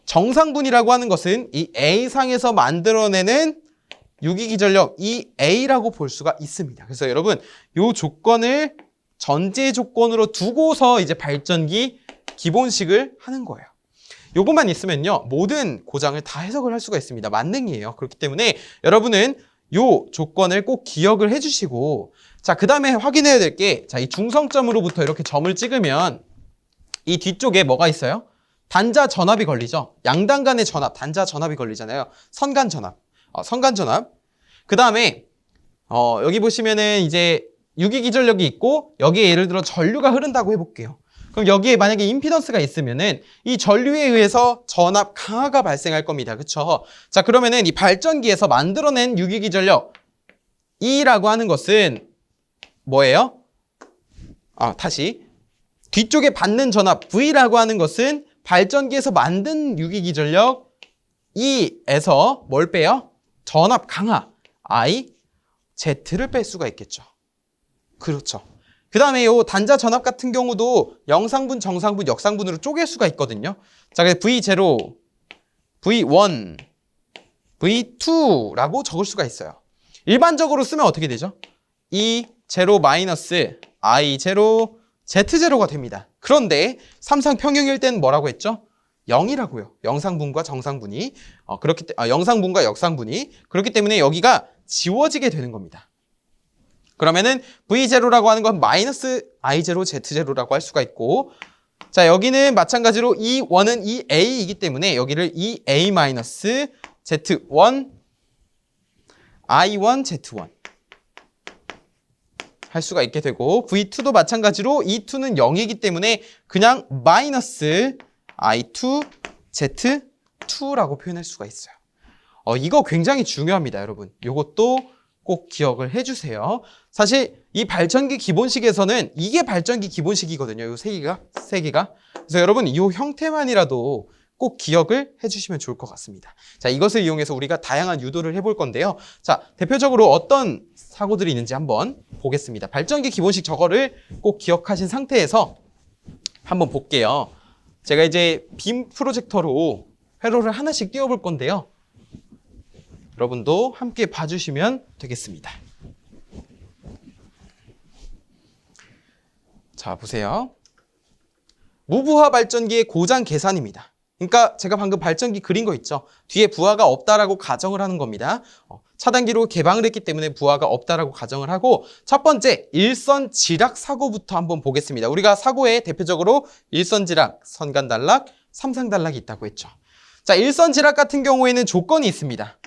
정상분이라고 하는 것은 이 A상에서 만들어내는 유기기전력 이 A라고 볼 수가 있습니다. 그래서 여러분 이 조건을 전제 조건으로 두고서 이제 발전기 기본식을 하는 거예요. 요것만 있으면요 모든 고장을 다 해석을 할 수가 있습니다. 만능이에요. 그렇기 때문에 여러분은 요 조건을 꼭 기억을 해주시고, 자, 그 다음에 확인해야 될 게, 자, 이 중성점으로부터 이렇게 점을 찍으면 이 뒤쪽에 뭐가 있어요? 단자 전압이 걸리죠. 양단 간의 전압, 단자 전압이 걸리잖아요. 선간 전압, 선간 전압. 그 다음에 여기 보시면은 이제 유기기전력이 있고 여기에 예를 들어 전류가 흐른다고 해볼게요. 그럼 여기에 만약에 임피던스가 있으면은 이 전류에 의해서 전압 강화가 발생할 겁니다. 그쵸? 자, 그러면은 이 발전기에서 만들어낸 유기기 전력 E라고 하는 것은 뭐예요? 다시. 뒤쪽에 받는 전압 V라고 하는 것은 발전기에서 만든 유기기 전력 E에서 뭘 빼요? 전압 강화 I, Z를 뺄 수가 있겠죠. 그렇죠. 그 다음에 요 단자 전압 같은 경우도 영상분, 정상분, 역상분으로 쪼갤 수가 있거든요. 자, 그래서 V0, V1, V2라고 적을 수가 있어요. 일반적으로 쓰면 어떻게 되죠? E0 마이너스 I0, Z0가 됩니다. 그런데 삼상평형일 때는 뭐라고 했죠? 0이라고요. 영상분과 정상분이 영상분과 역상분이 그렇기 때문에 여기가 지워지게 되는 겁니다. 그러면은 V0라고 하는 건 마이너스 I0, Z0라고 할 수가 있고, 자, 여기는 마찬가지로 E1은 EA이기 때문에 여기를 EA 마이너스 Z1, I1, Z1 할 수가 있게 되고, V2도 마찬가지로 E2는 0이기 때문에 그냥 마이너스 I2, Z2라고 표현할 수가 있어요. 이거 굉장히 중요합니다, 여러분. 이것도 꼭 기억을 해주세요. 사실 이 발전기 기본식에서는 이게 발전기 기본식이거든요. 이 세 개가. 그래서 여러분 이 형태만이라도 꼭 기억을 해주시면 좋을 것 같습니다. 자, 이것을 이용해서 우리가 다양한 유도를 해볼 건데요. 자, 대표적으로 어떤 사고들이 있는지 한번 보겠습니다. 발전기 기본식 저거를 꼭 기억하신 상태에서 한번 볼게요. 제가 이제 빔 프로젝터로 회로를 하나씩 띄워볼 건데요. 여러분도 함께 봐주시면 되겠습니다. 자, 보세요. 무부하 발전기의 고장 계산입니다. 그러니까 제가 방금 발전기 그린 거 있죠. 뒤에 부하가 없다라고 가정을 하는 겁니다. 차단기로 개방을 했기 때문에 부하가 없다라고 가정을 하고, 첫 번째 일선 지락 사고부터 한번 보겠습니다. 우리가 사고에 대표적으로 일선 지락, 선간 단락, 삼상 단락이 있다고 했죠. 자, 일선 지락 같은 경우에는 조건이 있습니다.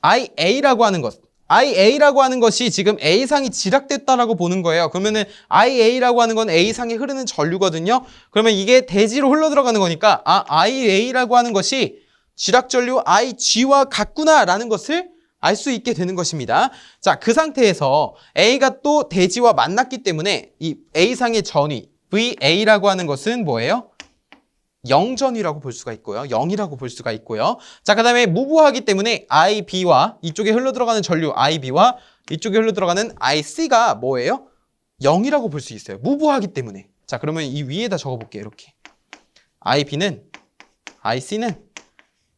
IA라고 하는 것. IA라고 하는 것이 지금 A상이 지락됐다라고 보는 거예요. 그러면은 IA라고 하는 건 A상에 흐르는 전류거든요. 그러면 이게 대지로 흘러 들어가는 거니까 IA라고 하는 것이 지락 전류 IG와 같구나라는 것을 알 수 있게 되는 것입니다. 자, 그 상태에서 A가 또 대지와 만났기 때문에 이 A상의 전위 VA라고 하는 것은 뭐예요? 0전이라고 볼 수가 있고요. 0이라고 볼 수가 있고요. 자, 그 다음에 무부하기 때문에 IB와 이쪽에 흘러들어가는 전류 IB와 이쪽에 흘러들어가는 IC가 뭐예요? 0이라고 볼 수 있어요. 무부하기 때문에. 자, 그러면 이 위에다 적어볼게요. 이렇게. IB는, IC는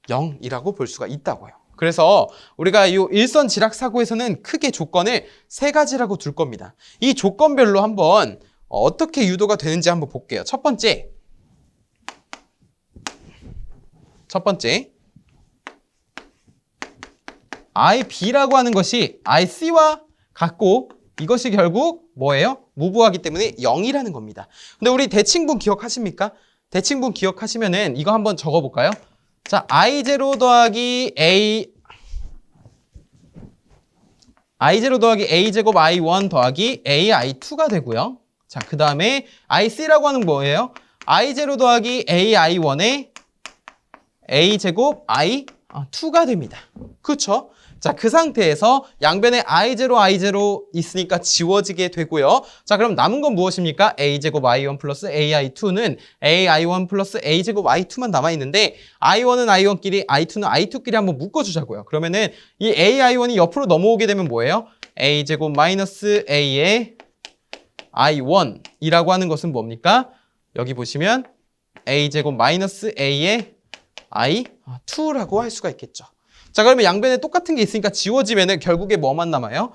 0이라고 볼 수가 있다고요. 그래서 우리가 이 일선 지락 사고에서는 크게 조건을 세 가지라고 둘 겁니다. 이 조건별로 한번 어떻게 유도가 되는지 한번 볼게요. 첫 번째, IB라고 하는 것이 IC와 같고 이것이 결국 뭐예요? 무부하기 때문에 0이라는 겁니다. 근데 우리 대칭분 기억하십니까? 대칭분 기억하시면은 이거 한번 적어볼까요? 자, I0 더하기 I0 더하기 A제곱 I1 더하기 AI2가 되고요. 자, 그 다음에 IC라고 하는 뭐예요? I0 더하기 AI1의 A제곱 I2가 됩니다. 그렇죠? 자, 그 상태에서 양변에 I0 있으니까 지워지게 되고요. 자, 그럼 남은 건 무엇입니까? A제곱 I1 플러스 AI2는 AI1 플러스 A제곱 I2만 남아있는데 I1은 I1끼리, I2는 I2끼리 한번 묶어주자고요. 그러면은 이 AI1이 옆으로 넘어오게 되면 뭐예요? A제곱 마이너스 A의 I1이라고 하는 것은 뭡니까? 여기 보시면 A제곱 마이너스 A의 I2라고 할 수가 있겠죠. 자, 그러면 양변에 똑같은 게 있으니까 지워지면은 결국에 뭐만 남아요?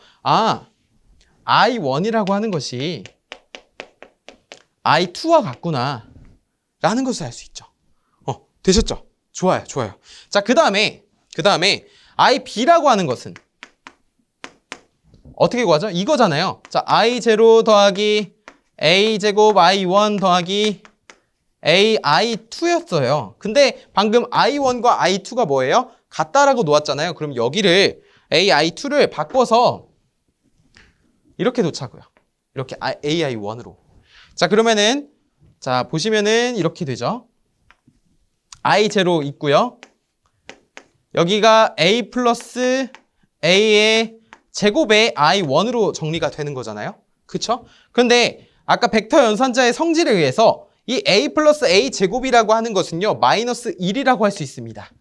I1이라고 하는 것이 I2와 같구나 라는 것을 알 수 있죠. 되셨죠? 좋아요, 좋아요. 자, 그 다음에 IB라고 하는 것은 어떻게 구하죠? 이거잖아요. 자, I0 더하기 A제곱 I1 더하기 AI2였어요. 근데 방금 I1과 I2가 뭐예요? 같다라고 놓았잖아요. 그럼 여기를 AI2를 바꿔서 이렇게 놓자고요. 이렇게 AI1으로. 자, 그러면은 자, 보시면은 이렇게 되죠. I0 있고요. 여기가 A 플러스 A의 제곱의 I1으로 정리가 되는 거잖아요. 그쵸? 그런데 아까 벡터 연산자의 성질에 의해서 이 A 플러스 A 제곱이라고 하는 것은요, 마이너스 1이라고 할 수 있습니다.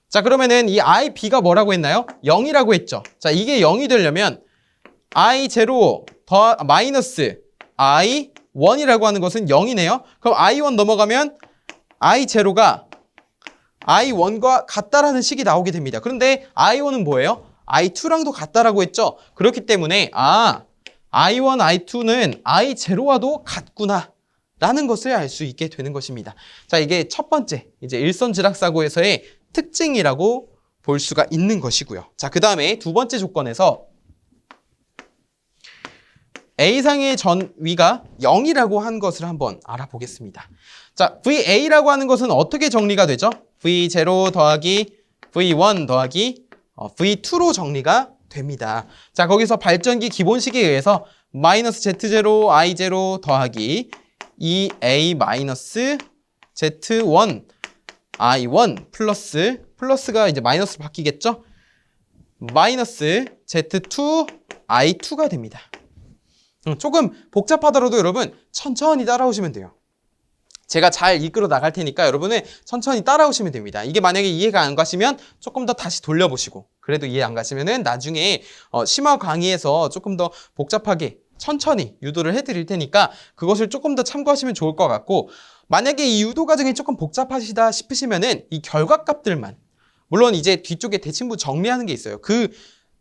자, 그러면은 이 IB가 뭐라고 했나요? 0이라고 했죠. 자, 이게 0이 되려면 I0 더 마이너스 I1이라고 하는 것은 0이네요. 그럼 I1 넘어가면 I0가 I1과 같다라는 식이 나오게 됩니다. 그런데 I1은 뭐예요? I2랑도 같다라고 했죠. 그렇기 때문에 I1, I2는 I0와도 같구나 라는 것을 알 수 있게 되는 것입니다. 자, 이게 첫 번째 이제 일선지락사고에서의 특징이라고 볼 수가 있는 것이고요. 자, 그 다음에 두 번째 조건에서 A상의 전위가 0이라고 한 것을 한번 알아보겠습니다. 자, VA라고 하는 것은 어떻게 정리가 되죠? V0 더하기 V1 더하기 V2로 정리가 됩니다. 자, 거기서 발전기 기본식에 의해서 마이너스 Z0 I0 더하기 2A 마이너스 Z1 I1 플러스가 이제 마이너스로 바뀌겠죠? 마이너스 Z2 I2가 됩니다. 조금 복잡하더라도 여러분 천천히 따라오시면 돼요. 제가 잘 이끌어 나갈 테니까 여러분은 천천히 따라오시면 됩니다. 이게 만약에 이해가 안 가시면 조금 더 다시 돌려보시고, 그래도 이해 안 가시면은 나중에 심화 강의에서 조금 더 복잡하게 천천히 유도를 해드릴 테니까 그것을 조금 더 참고하시면 좋을 것 같고, 만약에 이 유도 과정이 조금 복잡하시다 싶으시면은 이 결과값들만, 물론 이제 뒤쪽에 대칭부 정리하는 게 있어요. 그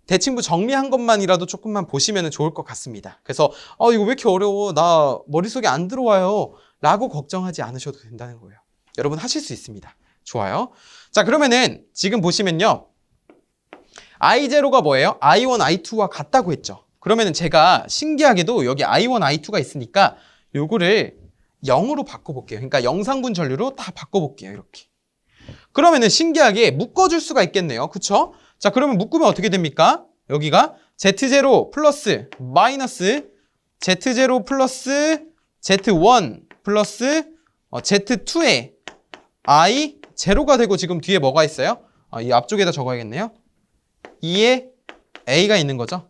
대칭부 정리한 것만이라도 조금만 보시면 좋을 것 같습니다. 그래서 이거 왜 이렇게 어려워? 나 머릿속에 안 들어와요. 라고 걱정하지 않으셔도 된다는 거예요. 여러분 하실 수 있습니다. 좋아요. 자, 그러면은 지금 보시면요. I0가 뭐예요? I1, I2와 같다고 했죠. 그러면은 제가 신기하게도 여기 I1, I2가 있으니까 요거를 0으로 바꿔볼게요. 그러니까 영상분 전류로 다 바꿔볼게요. 이렇게. 그러면은 신기하게 묶어줄 수가 있겠네요. 그쵸? 자, 그러면 묶으면 어떻게 됩니까? 여기가 Z0 플러스 마이너스 Z0 플러스 Z1 플러스 Z2에 I0가 되고, 지금 뒤에 뭐가 있어요? 이 앞쪽에다 적어야겠네요. 2에 A가 있는 거죠.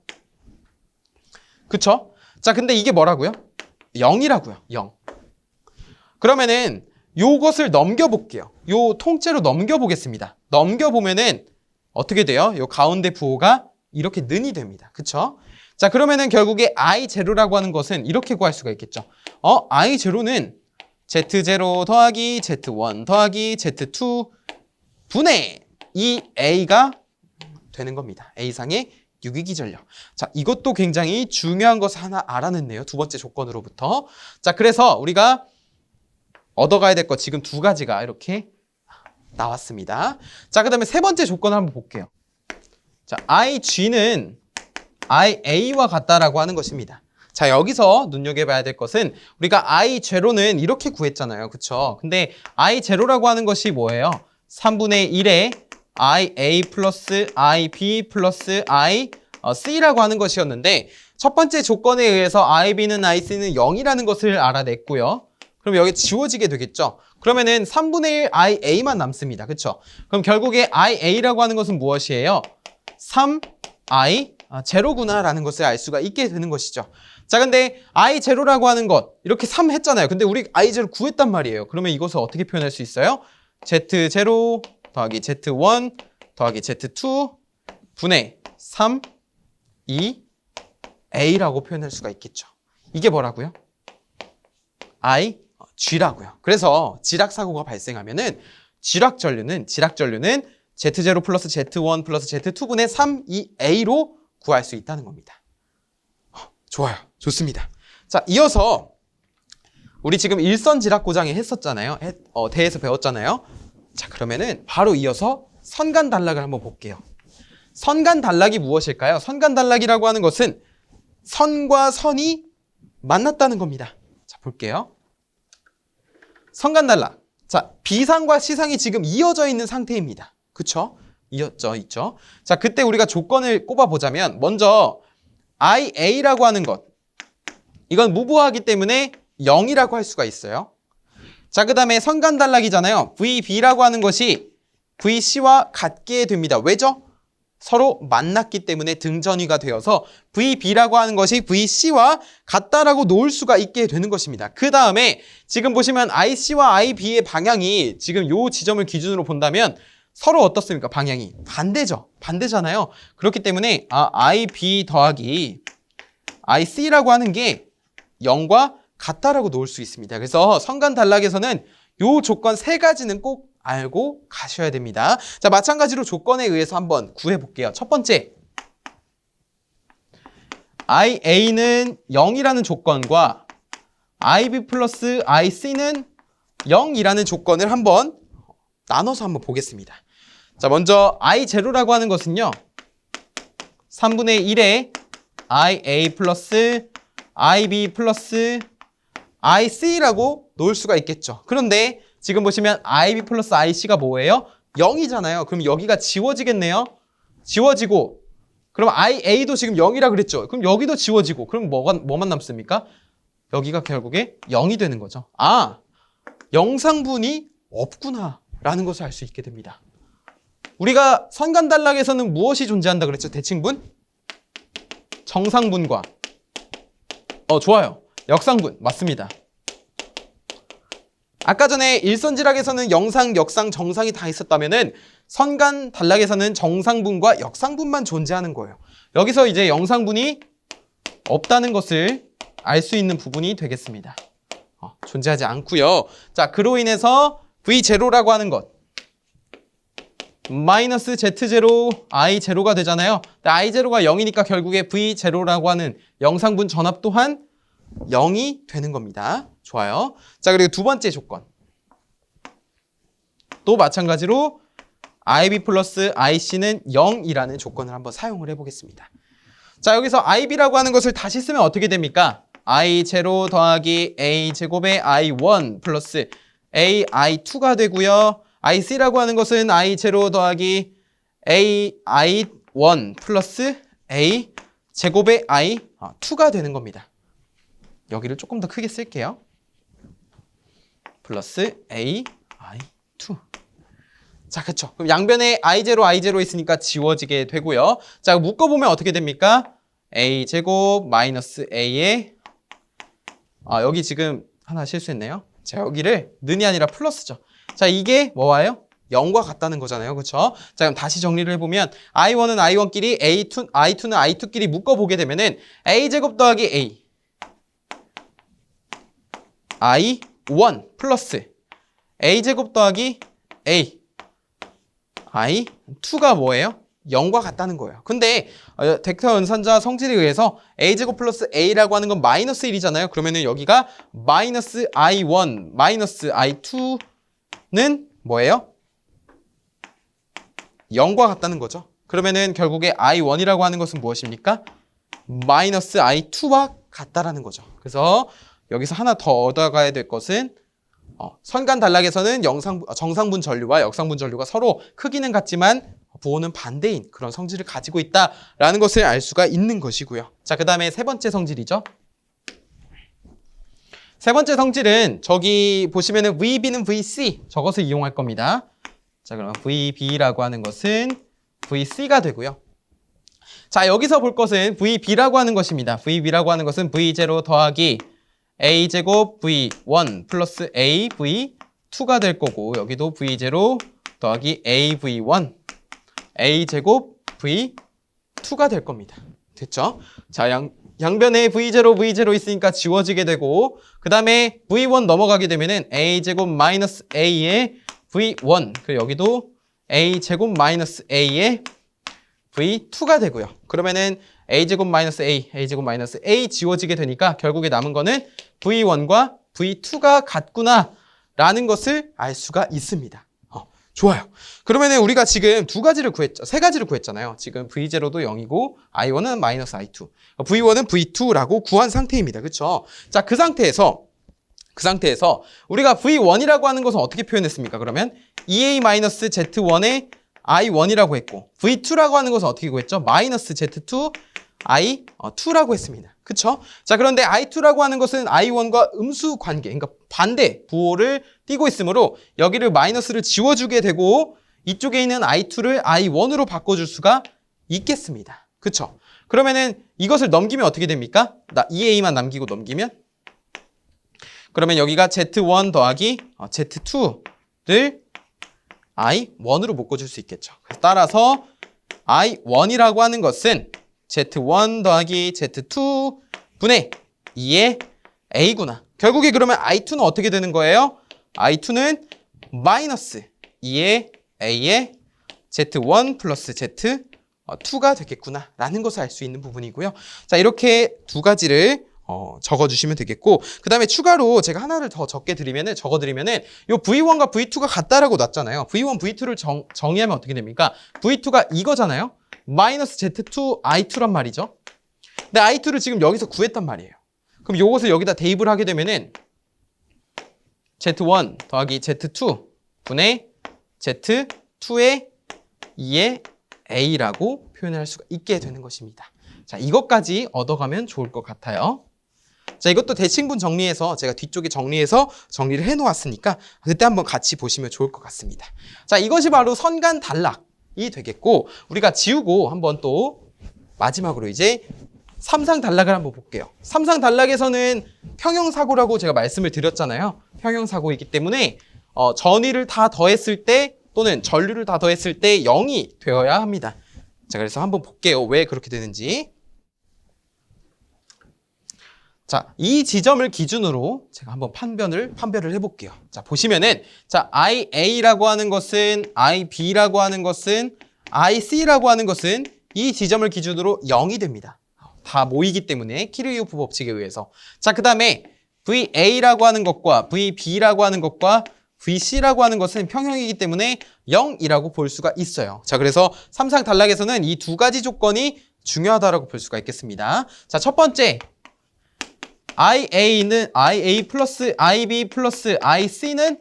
그쵸? 자, 근데 이게 뭐라고요? 0이라고요. 0. 그러면은 요것을 넘겨볼게요. 요 통째로 넘겨보겠습니다. 넘겨보면은 어떻게 돼요? 요 가운데 부호가 이렇게 는이 됩니다. 그쵸? 자, 그러면은 결국에 I0라고 하는 것은 이렇게 구할 수가 있겠죠. I0는 Z0 더하기 Z1 더하기 Z2 분의 2A가 되는 겁니다. A상의 유기기전력. 자, 이것도 굉장히 중요한 것을 하나 알아냈네요. 두 번째 조건으로부터. 자, 그래서 우리가 얻어가야 될 것 지금 두 가지가 이렇게 나왔습니다. 자, 그 다음에 세 번째 조건을 한번 볼게요. 자, IG는 IA와 같다라고 하는 것입니다. 자, 여기서 눈여겨봐야 될 것은 우리가 I0는 이렇게 구했잖아요. 그쵸? 근데 I0라고 하는 것이 뭐예요? 3분의 1에 IA 플러스 IB 플러스 IC라고 하는 것이었는데, 첫 번째 조건에 의해서 IB는 IC는 0이라는 것을 알아냈고요. 그럼 여기 지워지게 되겠죠? 그러면은 3분의 1 IA만 남습니다. 그쵸? 그럼 결국에 IA라고 하는 것은 무엇이에요? 3I 제로구나 라는 것을 알 수가 있게 되는 것이죠. 자, 근데 I0라고 하는 것 이렇게 3 했잖아요. 근데 우리 I0 구했단 말이에요. 그러면 이것을 어떻게 표현할 수 있어요? Z0 더하기 Z1 더하기 Z2 분의 3, 2, A라고 표현할 수가 있겠죠. 이게 뭐라고요? G라고요. 그래서 지락사고가 발생하면은 지락전류는 Z0 플러스 Z1 플러스 Z2분의 3, 2A로 구할 수 있다는 겁니다. 좋아요. 좋습니다. 자, 이어서 우리 지금 일선 지락 고장에 했었잖아요. 대에서 배웠잖아요. 자, 그러면은 바로 이어서 선간 단락을 한번 볼게요. 선간 단락이 무엇일까요? 선간 단락이라고 하는 것은 선과 선이 만났다는 겁니다. 자, 볼게요. 선간 단락. 자, B상과 C상이 지금 이어져 있는 상태입니다. 그쵸? 이어져 있죠. 자, 그때 우리가 조건을 꼽아보자면 먼저 IA라고 하는 것, 이건 무부하기 때문에 0이라고 할 수가 있어요. 자, 그 다음에 선간단락이잖아요. VB라고 하는 것이 VC와 같게 됩니다. 왜죠? 서로 만났기 때문에 등전위가 되어서 VB라고 하는 것이 VC와 같다라고 놓을 수가 있게 되는 것입니다. 그 다음에 지금 보시면 IC와 IB의 방향이 지금 요 지점을 기준으로 본다면 서로 어떻습니까? 방향이 반대죠. 반대잖아요. 그렇기 때문에 IB 더하기 IC라고 하는 게 0과 같다라고 놓을 수 있습니다. 그래서 선간단락에서는 요 조건 세 가지는 꼭 알고 가셔야 됩니다. 자, 마찬가지로 조건에 의해서 한번 구해볼게요. 첫 번째, IA는 0이라는 조건과 IB 플러스 IC는 0이라는 조건을 한번 나눠서 한번 보겠습니다. 자, 먼저 I0라고 하는 것은요, 3분의 1에 IA 플러스 IB 플러스 IC라고 놓을 수가 있겠죠. 그런데 지금 보시면 IB 플러스 IC가 뭐예요? 0이잖아요. 그럼 여기가 지워지겠네요. 지워지고, 그럼 IA도 지금 0이라 그랬죠. 그럼 여기도 지워지고, 그럼 뭐만 남습니까? 여기가 결국에 0이 되는 거죠. 아, 영상분이 없구나 라는 것을 알 수 있게 됩니다. 우리가 선간단락에서는 무엇이 존재한다 그랬죠? 대칭분? 정상분과 좋아요. 역상분 맞습니다. 아까 전에 일선지락에서는 영상, 역상, 정상이 다 있었다면은 선간단락에서는 정상분과 역상분만 존재하는 거예요. 여기서 이제 영상분이 없다는 것을 알 수 있는 부분이 되겠습니다. 존재하지 않고요. 자, 그로 인해서 V0라고 하는 것 마이너스 Z0, I0가 되잖아요. I0가 0이니까 결국에 V0라고 하는 영상분 전압 또한 0이 되는 겁니다. 좋아요. 자, 그리고 두 번째 조건. 또 마찬가지로 IB 플러스 IC는 0이라는 조건을 한번 사용을 해보겠습니다. 자, 여기서 IB라고 하는 것을 다시 쓰면 어떻게 됩니까? I0 더하기 A제곱의 I1 플러스 AI2가 되고요. IC라고 하는 것은 I0 더하기 AI1 플러스 A제곱의 I2가 되는 겁니다. 여기를 조금 더 크게 쓸게요. 플러스 AI2. 자, 그렇죠. 그럼 양변에 I0 있으니까 지워지게 되고요. 자, 묶어보면 어떻게 됩니까? A제곱 마이너스 A에 여기 지금 하나 실수했네요. 자, 여기를 는이 아니라 플러스죠. 자, 이게 뭐와요? 0과 같다는 거잖아요. 그렇죠? 자, 그럼 다시 정리를 해보면 I1은 I1끼리 I2는 I2끼리 묶어보게 되면은 A제곱 더하기 A I1 플러스 A제곱 더하기 A I2가 뭐예요? 0과 같다는 거예요. 근데 벡터 연산자 성질에 의해서 A제곱 플러스 A라고 하는 건 마이너스 1이잖아요. 그러면은 여기가 마이너스 I1 마이너스 I2는 뭐예요? 0과 같다는 거죠. 그러면은 결국에 I1이라고 하는 것은 무엇입니까? 마이너스 I2와 같다라는 거죠. 그래서 여기서 하나 더 얻어가야 될 것은 선간단락에서는 정상분 전류와 역상분 전류가 서로 크기는 같지만 부호는 반대인 그런 성질을 가지고 있다라는 것을 알 수가 있는 것이고요. 자, 그 다음에 세 번째 성질이죠. 세 번째 성질은 저기 보시면은 VB는 VC 저것을 이용할 겁니다. 자, 그러면 VB라고 하는 것은 VC가 되고요. 자, 여기서 볼 것은 VB라고 하는 것입니다. VB라고 하는 것은 V0 더하기 A제곱 V1 플러스 AV2가 될 거고 여기도 V0 더하기 AV1 A제곱 V2가 될 겁니다. 됐죠? 자, 양변에 V0 있으니까 지워지게 되고 그 다음에 V1 넘어가게 되면은 A제곱 마이너스 A의 V1 그리고 여기도 A제곱 마이너스 A의 V2가 되고요. 그러면은 A제곱 마이너스 A, A제곱 마이너스 A 지워지게 되니까 결국에 남은 거는 V1과 V2가 같구나 라는 것을 알 수가 있습니다. 좋아요. 그러면은 우리가 지금 세 가지를 구했잖아요. 지금 V0도 0이고 I1은 마이너스 I2, V1은 V2라고 구한 상태입니다. 그렇죠? 자, 그 상태에서 우리가 V1이라고 하는 것은 어떻게 표현했습니까? 그러면 EA-Z1의 I1이라고 했고 V2라고 하는 것은 어떻게 구했죠? 마이너스 Z2 I2라고 했습니다. 그쵸? 자, 그런데 I2라고 하는 것은 I1과 음수 관계, 그러니까 반대 부호를 띄고 있으므로 여기를 마이너스를 지워주게 되고 이쪽에 있는 I2를 I1으로 바꿔줄 수가 있겠습니다. 그쵸? 그러면은 이것을 넘기면 어떻게 됩니까? 나 2A만 남기고 넘기면? 그러면 여기가 Z1 더하기 Z2를 I1으로 묶어줄 수 있겠죠. 따라서 I1이라고 하는 것은 Z1 더하기 Z2 분의 2의 A구나. 결국에 그러면 I2는 어떻게 되는 거예요? I2는 마이너스 2의 A의 Z1 플러스 Z2가 되겠구나 라는 것을 알 수 있는 부분이고요. 자, 이렇게 두 가지를 적어주시면 되겠고, 그 다음에 추가로 제가 하나를 더 적어드리면은 요 V1과 V2가 같다라고 놨잖아요. V1, V2를 정의하면 어떻게 됩니까? V2가 이거잖아요. 마이너스 Z2 I2란 말이죠. 근데 I2를 지금 여기서 구했단 말이에요. 그럼 요것을 여기다 대입을 하게 되면은 Z1 더하기 Z2 분의 Z2의 2의 A라고 표현할 수가 있게 되는 것입니다. 자, 이것까지 얻어가면 좋을 것 같아요. 자, 이것도 대칭분 정리해서 제가 뒤쪽에 정리를 해놓았으니까 그때 한번 같이 보시면 좋을 것 같습니다. 자, 이것이 바로 선간 단락이 되겠고, 우리가 지우고 한번 또 마지막으로 이제 삼상 단락을 한번 볼게요. 삼상 단락에서는 평형사고라고 제가 말씀을 드렸잖아요. 평형사고이기 때문에 전위를 다 더했을 때 또는 전류를 다 더했을 때 0이 되어야 합니다. 자, 그래서 한번 볼게요. 왜 그렇게 되는지. 자, 이 지점을 기준으로 제가 한번 판별을 해볼게요. 자, 보시면은, 자, IA라고 하는 것은, IB라고 하는 것은, IC라고 하는 것은 이 지점을 기준으로 0이 됩니다. 다 모이기 때문에 키르요프 법칙에 의해서. 자, 그 다음에 VA라고 하는 것과 VB라고 하는 것과 VC라고 하는 것은 평형이기 때문에 0이라고 볼 수가 있어요. 자, 그래서 삼상 단락에서는 이 두 가지 조건이 중요하다라고 볼 수가 있겠습니다. 자, 첫 번째. IA는 IA 플러스 IB 플러스 IC는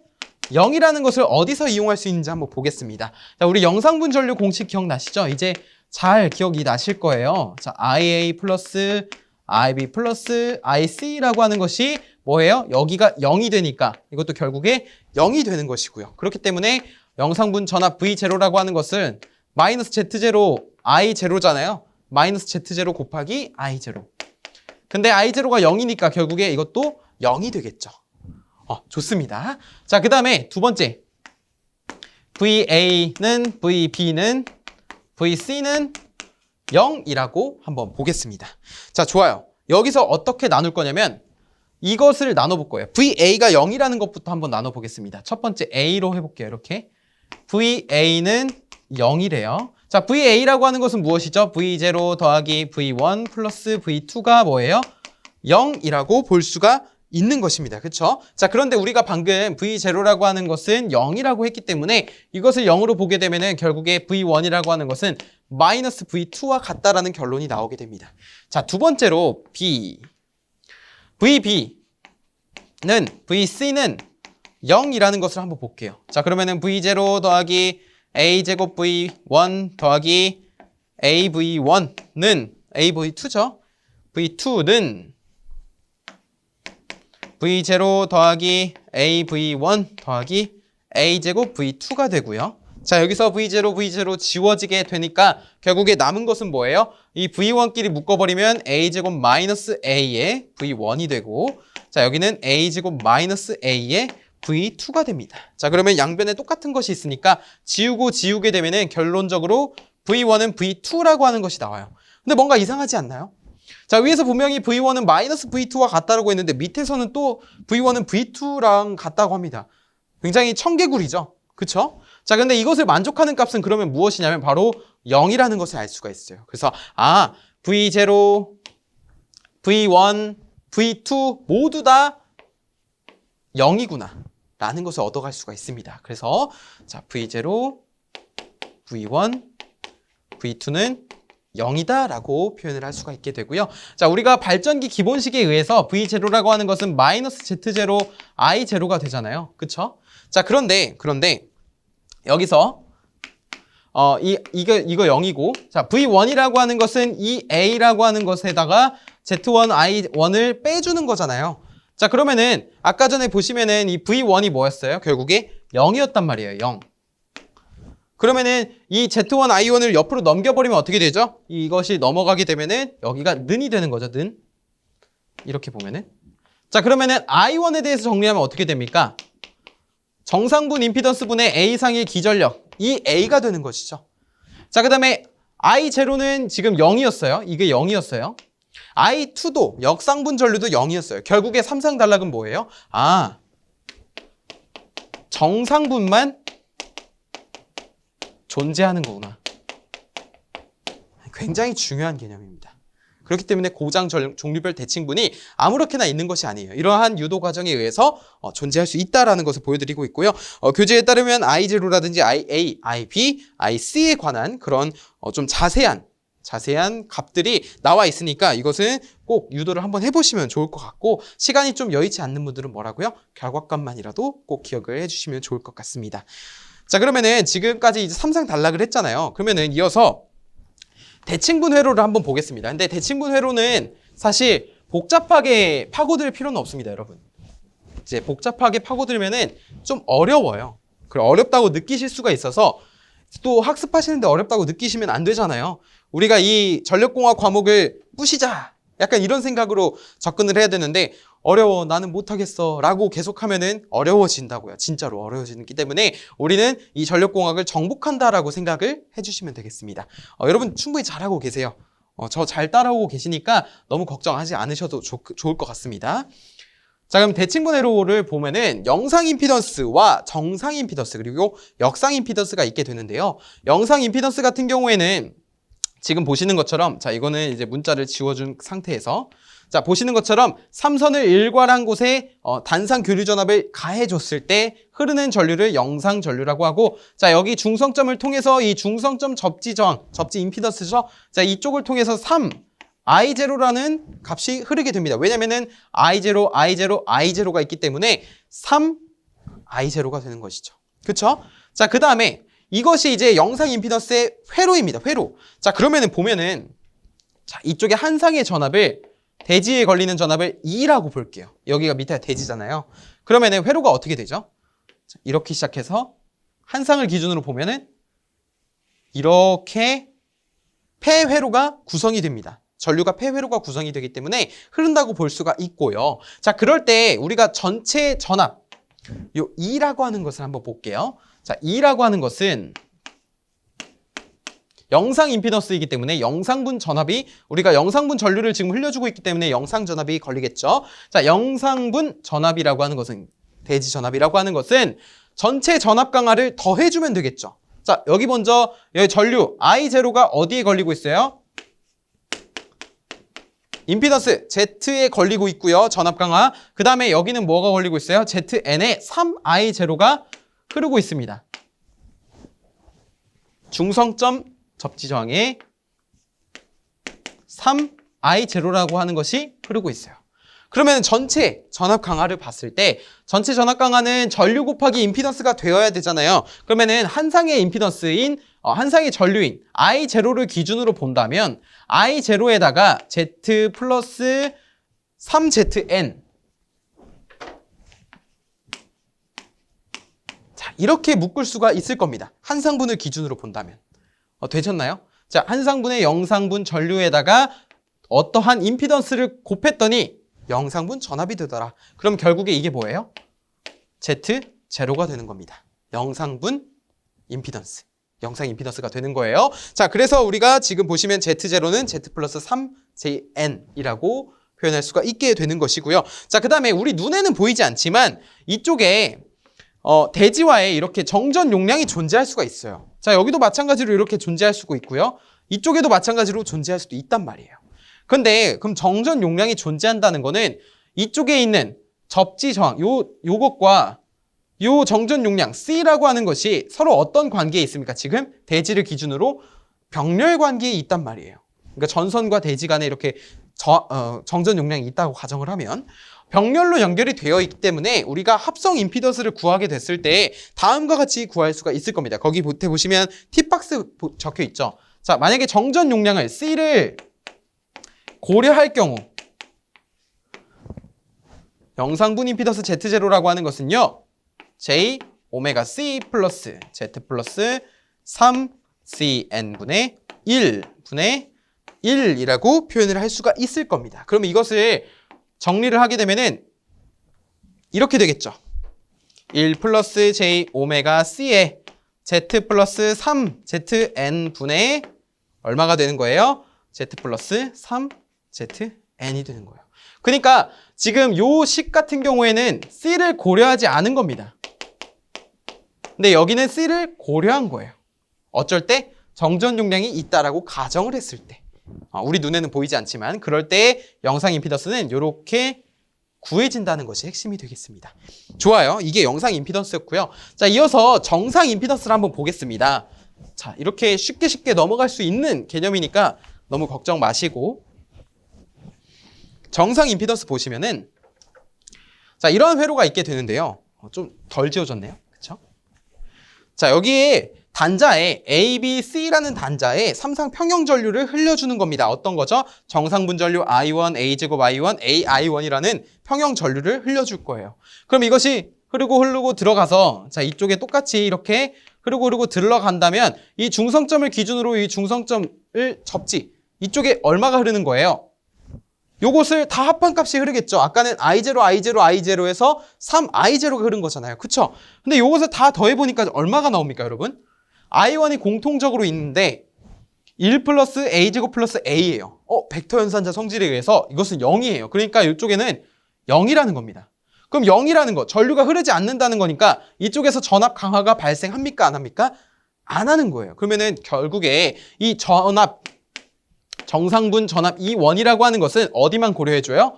0이라는 것을 어디서 이용할 수 있는지 한번 보겠습니다. 자, 우리 영상분 전류 공식 기억나시죠? 이제 잘 기억이 나실 거예요. 자, IA 플러스 IB 플러스 IC라고 하는 것이 뭐예요? 여기가 0이 되니까 이것도 결국에 0이 되는 것이고요. 그렇기 때문에 영상분 전압 V0라고 하는 것은 마이너스 Z0 I0잖아요. 마이너스 Z0 곱하기 I0. 근데 I0가 0이니까 결국에 이것도 0이 되겠죠. 좋습니다. 자, 그 다음에 두 번째. VA는 VB는 VC는 0이라고 한번 보겠습니다. 자, 좋아요. 여기서 어떻게 나눌 거냐면 이것을 나눠볼 거예요. VA가 0이라는 것부터 한번 나눠보겠습니다. 첫 번째 A로 해볼게요. 이렇게. VA는 0이래요. 자, VA라고 하는 것은 무엇이죠? V0 더하기 V1 플러스 V2가 뭐예요? 0이라고 볼 수가 있는 것입니다. 그렇죠? 자, 그런데 우리가 방금 V0라고 하는 것은 0이라고 했기 때문에 이것을 0으로 보게 되면은 결국에 V1이라고 하는 것은 마이너스 V2와 같다라는 결론이 나오게 됩니다. 자, 두 번째로 VB는 VC는 0이라는 것을 한번 볼게요. 자, 그러면은 V0 더하기 A제곱 V1 더하기 AV1는 AV2죠. V2는 V0 더하기 AV1 더하기 A제곱 V2가 되고요. 자, 여기서 V0 지워지게 되니까 결국에 남은 것은 뭐예요? 이 V1끼리 묶어버리면 A제곱 마이너스 A의 V1이 되고, 자, 여기는 A제곱 마이너스 A의 V2가 됩니다. 자, 그러면 양변에 똑같은 것이 있으니까 지우게 되면은 결론적으로 V1은 V2라고 하는 것이 나와요. 근데 뭔가 이상하지 않나요? 자, 위에서 분명히 V1은 마이너스 V2와 같다라고 했는데 밑에서는 또 V1은 V2랑 같다고 합니다. 굉장히 청개구리죠. 그쵸? 자, 근데 이것을 만족하는 값은 그러면 무엇이냐면 바로 0이라는 것을 알 수가 있어요. 그래서 V0, V1, V2 모두 다 0이구나 라는 것을 얻어갈 수가 있습니다. 그래서 자, V0, V1, V2는 0이다 라고 표현을 할 수가 있게 되고요. 자, 우리가 발전기 기본식에 의해서 V0라고 하는 것은 마이너스 Z0, I0가 되잖아요. 그쵸? 자, 그런데 여기서 이거 0이고, 자, V1이라고 하는 것은 이 A라고 하는 것에다가 Z1, I1을 빼주는 거잖아요. 자, 그러면은, 아까 전에 보시면은 이 V1이 뭐였어요? 결국에 0이었단 말이에요, 0. 그러면은 이 Z1, I1을 옆으로 넘겨버리면 어떻게 되죠? 이것이 넘어가게 되면은 여기가 는이 되는 거죠, 는. 이렇게 보면은. 자, 그러면은 I1에 대해서 정리하면 어떻게 됩니까? 정상분 임피던스 분의 A상의 기전력. 이 A가 되는 것이죠. 자, 그 다음에 I0는 지금 0이었어요. 이게 0이었어요. I2도 역상분 전류도 0이었어요. 결국에 삼상 단락은 뭐예요? 아, 정상분만 존재하는 거구나. 굉장히 중요한 개념입니다. 그렇기 때문에 고장 종류별 대칭분이 아무렇게나 있는 것이 아니에요. 이러한 유도 과정에 의해서 존재할 수 있다는 것을 보여드리고 있고요. 교재에 따르면 I0라든지 IA, IB, IC에 관한 그런 좀 자세한 값들이 나와 있으니까 이것은 꼭 유도를 한번 해보시면 좋을 것 같고, 시간이 좀 여의치 않는 분들은 뭐라고요? 결과값만이라도 꼭 기억을 해주시면 좋을 것 같습니다. 자, 그러면은 지금까지 이제 삼상 단락을 했잖아요. 그러면은 이어서 대칭분 회로를 한번 보겠습니다. 근데 대칭분 회로는 사실 복잡하게 파고들 필요는 없습니다, 여러분. 이제 복잡하게 파고들면은 좀 어려워요. 그리고 어렵다고 느끼실 수가 있어서 또 학습하시는데 어렵다고 느끼시면 안 되잖아요. 우리가 이 전력공학 과목을 부시자, 약간 이런 생각으로 접근을 해야 되는데, 어려워, 나는 못하겠어 라고 계속하면은 어려워진다고요. 진짜로 어려워지기 때문에 우리는 이 전력공학을 정복한다라고 생각을 해주시면 되겠습니다. 여러분 충분히 잘하고 계세요. 저 잘 따라오고 계시니까 너무 걱정하지 않으셔도 좋을 것 같습니다. 자, 그럼 대칭분 회로를 보면은 영상 임피던스와 정상 임피던스 그리고 역상 임피던스가 있게 되는데요. 영상 임피던스 같은 경우에는 지금 보시는 것처럼, 자, 이거는 이제 문자를 지워준 상태에서, 자, 보시는 것처럼 삼선을 일괄한 곳에 단상 교류 전압을 가해줬을 때 흐르는 전류를 영상 전류라고 하고, 자, 여기 중성점을 통해서 이 중성점 접지 저항, 접지 임피던스죠. 자, 이쪽을 통해서 3I0라는 값이 흐르게 됩니다. 왜냐면은 I0, I0, I0가 있기 때문에 3I0가 되는 것이죠. 그쵸? 자, 그 다음에 이것이 이제 영상 임피던스의 회로입니다. 회로. 자, 그러면은 보면은, 자, 이쪽에 한 상의 전압을, 대지에 걸리는 전압을 E라고 볼게요. 여기가 밑에 대지잖아요. 그러면은 회로가 어떻게 되죠? 자, 이렇게 시작해서 한 상을 기준으로 보면은 이렇게 폐회로가 구성이 됩니다. 전류가 폐회로가 구성이 되기 때문에 흐른다고 볼 수가 있고요. 자, 그럴 때 우리가 전체 전압, 요 E라고 하는 것을 한번 볼게요. 자, E라고 하는 것은 영상 임피던스이기 때문에 영상분 전압이, 우리가 영상분 전류를 지금 흘려주고 있기 때문에 영상 전압이 걸리겠죠. 자, 영상분 전압이라고 하는 것은, 대지 전압이라고 하는 것은 전체 전압 강화를 더해주면 되겠죠. 자, 여기 먼저 여기 전류 I0가 어디에 걸리고 있어요? 임피던스 Z에 걸리고 있고요. 전압 강화. 그 다음에 여기는 뭐가 걸리고 있어요? ZN에 3I0가 흐르고 있습니다. 중성점 접지 저항에 3I0라고 하는 것이 흐르고 있어요. 그러면 전체 전압 강화를 봤을 때, 전체 전압 강화는 전류 곱하기 임피던스가 되어야 되잖아요. 그러면은 한 상의 임피던스인, 한 상의 전류인 I0를 기준으로 본다면 I0에다가 Z 플러스 3ZN, 자, 이렇게 묶을 수가 있을 겁니다. 한 상분을 기준으로 본다면. 되셨나요? 자, 한 상분의 영상분 전류에다가 어떠한 임피던스를 곱했더니 영상분 전압이 되더라. 그럼 결국에 이게 뭐예요? Z0가 되는 겁니다. 영상분 임피던스. 영상 임피던스가 되는 거예요. 자, 그래서 우리가 지금 보시면 Z0는 Z 플러스 3JN이라고 표현할 수가 있게 되는 것이고요. 자, 그 다음에 우리 눈에는 보이지 않지만 이쪽에 대지와에 이렇게 정전 용량이 존재할 수가 있어요. 자, 여기도 마찬가지로 이렇게 존재할 수가 있고요. 이쪽에도 마찬가지로 존재할 수도 있단 말이에요. 근데 그럼 정전 용량이 존재한다는 거는 이쪽에 있는 접지 저항, 요것과 요 정전 용량 C라고 하는 것이 서로 어떤 관계에 있습니까? 지금 대지를 기준으로 병렬 관계에 있단 말이에요. 그러니까 전선과 대지 간에 이렇게 정전 용량이 있다고 가정을 하면 병렬로 연결이 되어 있기 때문에 우리가 합성 임피던스를 구하게 됐을 때 다음과 같이 구할 수가 있을 겁니다. 거기 보시면 팁박스 적혀 있죠. 자, 만약에 정전 용량을 C를 고려할 경우 영상분 임피던스 Z0라고 하는 것은요. J 오메가 C 플러스 Z 플러스 3CN분의 1분의 1이라고 표현을 할 수가 있을 겁니다. 그러면 이것을 정리를 하게 되면은 이렇게 되겠죠. 1 플러스 J 오메가 C에 Z 플러스 3ZN분의 얼마가 되는 거예요? Z 플러스 3ZN이 되는 거예요. 그러니까 지금 요 식 같은 경우에는 C를 고려하지 않은 겁니다. 근데 여기는 C를 고려한 거예요. 어쩔 때 정전 용량이 있다라고 가정을 했을 때. 우리 눈에는 보이지 않지만 그럴 때 영상 임피던스는 이렇게 구해진다는 것이 핵심이 되겠습니다. 좋아요. 이게 영상 임피던스였고요. 자, 이어서 정상 임피던스를 한번 보겠습니다. 자, 이렇게 쉽게 넘어갈 수 있는 개념이니까 너무 걱정 마시고 정상 임피던스 보시면은 자, 이런 회로가 있게 되는데요. 좀 덜 지워졌네요. 그렇죠? 자, 여기에 단자에 A, B, C라는 단자에 삼상 평형 전류를 흘려주는 겁니다. 어떤 거죠? 정상분 전류 I1, A제곱 I1, AI1이라는 평형 전류를 흘려줄 거예요. 그럼 이것이 흐르고 들어가서 자, 이쪽에 똑같이 이렇게 흐르고 들어간다면 이 중성점을 기준으로 이 중성점을 접지. 이쪽에 얼마가 흐르는 거예요? 요것을 다 합한값이 흐르겠죠. 아까는 I0에서 3I0가 흐른 거잖아요. 그쵸? 근데 요것을 다 더해보니까 얼마가 나옵니까, 여러분? I1이 공통적으로 있는데 1 플러스 A제곱 플러스 A예요. 벡터 연산자 성질에 의해서 이것은 0이에요. 그러니까 이쪽에는 0이라는 겁니다. 그럼 0이라는 거, 전류가 흐르지 않는다는 거니까 이쪽에서 전압 강화가 발생합니까? 안 합니까? 안 하는 거예요. 그러면은 결국에 이 정상분 전압 E1이라고 하는 것은 어디만 고려해줘요?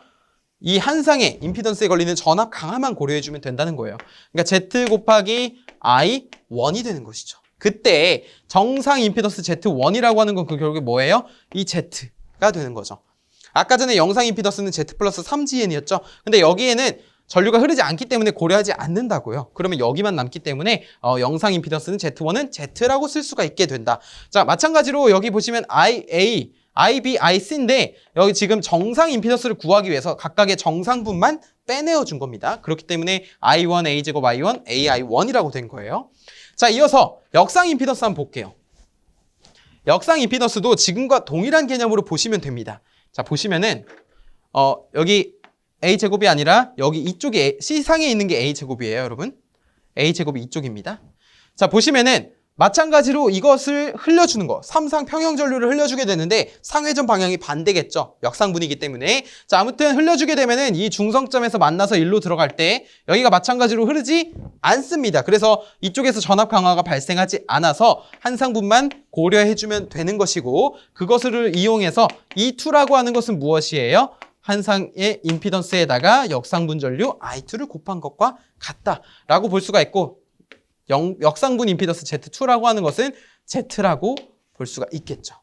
이 한 쌍의 임피던스에 걸리는 전압 강화만 고려해주면 된다는 거예요. 그러니까 Z 곱하기 I1이 되는 것이죠. 그때 정상 임피던스 Z1이라고 하는 건 그 결국에 뭐예요? 이 Z가 되는 거죠. 아까 전에 영상 임피던스는 Z 플러스 3GN이었죠. 근데 여기에는 전류가 흐르지 않기 때문에 고려하지 않는다고요. 그러면 여기만 남기 때문에 영상 임피던스는 Z1은 Z라고 쓸 수가 있게 된다. 자, 마찬가지로 여기 보시면 IA, IB, IC인데 여기 지금 정상 임피던스를 구하기 위해서 각각의 정상분만 빼내어 준 겁니다. 그렇기 때문에 I1, A제곱 I1, AI1이라고 된 거예요. 자, 이어서 역상 임피던스 한번 볼게요. 역상 임피던스도 지금과 동일한 개념으로 보시면 됩니다. 자, 보시면은 여기 A제곱이 아니라 여기 이쪽에 C상에 있는 게 A제곱이에요, 여러분. A제곱이 이쪽입니다. 자, 보시면은 마찬가지로 이것을 흘려주는 거, 삼상 평형 전류를 흘려주게 되는데 상회전 방향이 반대겠죠. 역상분이기 때문에. 자, 아무튼 흘려주게 되면은 이 중성점에서 만나서 일로 들어갈 때 여기가 마찬가지로 흐르지 않습니다. 그래서 이쪽에서 전압 강화가 발생하지 않아서 한 상분만 고려해주면 되는 것이고 그것을 이용해서 E2라고 하는 것은 무엇이에요? 한 쌍의 임피던스에다가 역상분 전류 I2를 곱한 것과 같다라고 볼 수가 있고 역상분 임피던스 Z2라고 하는 것은 Z라고 볼 수가 있겠죠.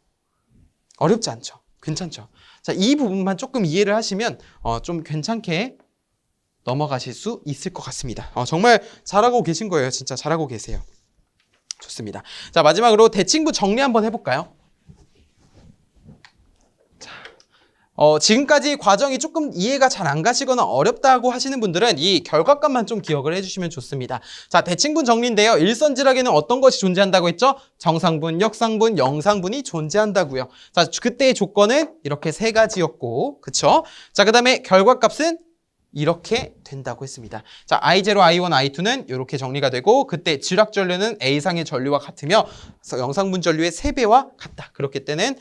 어렵지 않죠. 괜찮죠. 자, 이 부분만 조금 이해를 하시면 좀 괜찮게 넘어가실 수 있을 것 같습니다. 정말 잘하고 계신 거예요. 진짜 잘하고 계세요. 좋습니다. 자, 마지막으로 대칭부 정리 한번 해볼까요? 지금까지 과정이 조금 이해가 잘 안 가시거나 어렵다고 하시는 분들은 이 결과값만 좀 기억을 해주시면 좋습니다. 자, 대칭분 정리인데요. 일선지락에는 어떤 것이 존재한다고 했죠? 정상분, 역상분, 영상분이 존재한다고요. 자, 그때의 조건은 이렇게 세 가지였고, 그쵸? 자, 그 다음에 결과값은 이렇게 된다고 했습니다. 자, I0, I1, I2는 이렇게 정리가 되고 그때 지락 전류는 A상의 전류와 같으며 영상분 전류의 3배와 같다. 그렇기 때는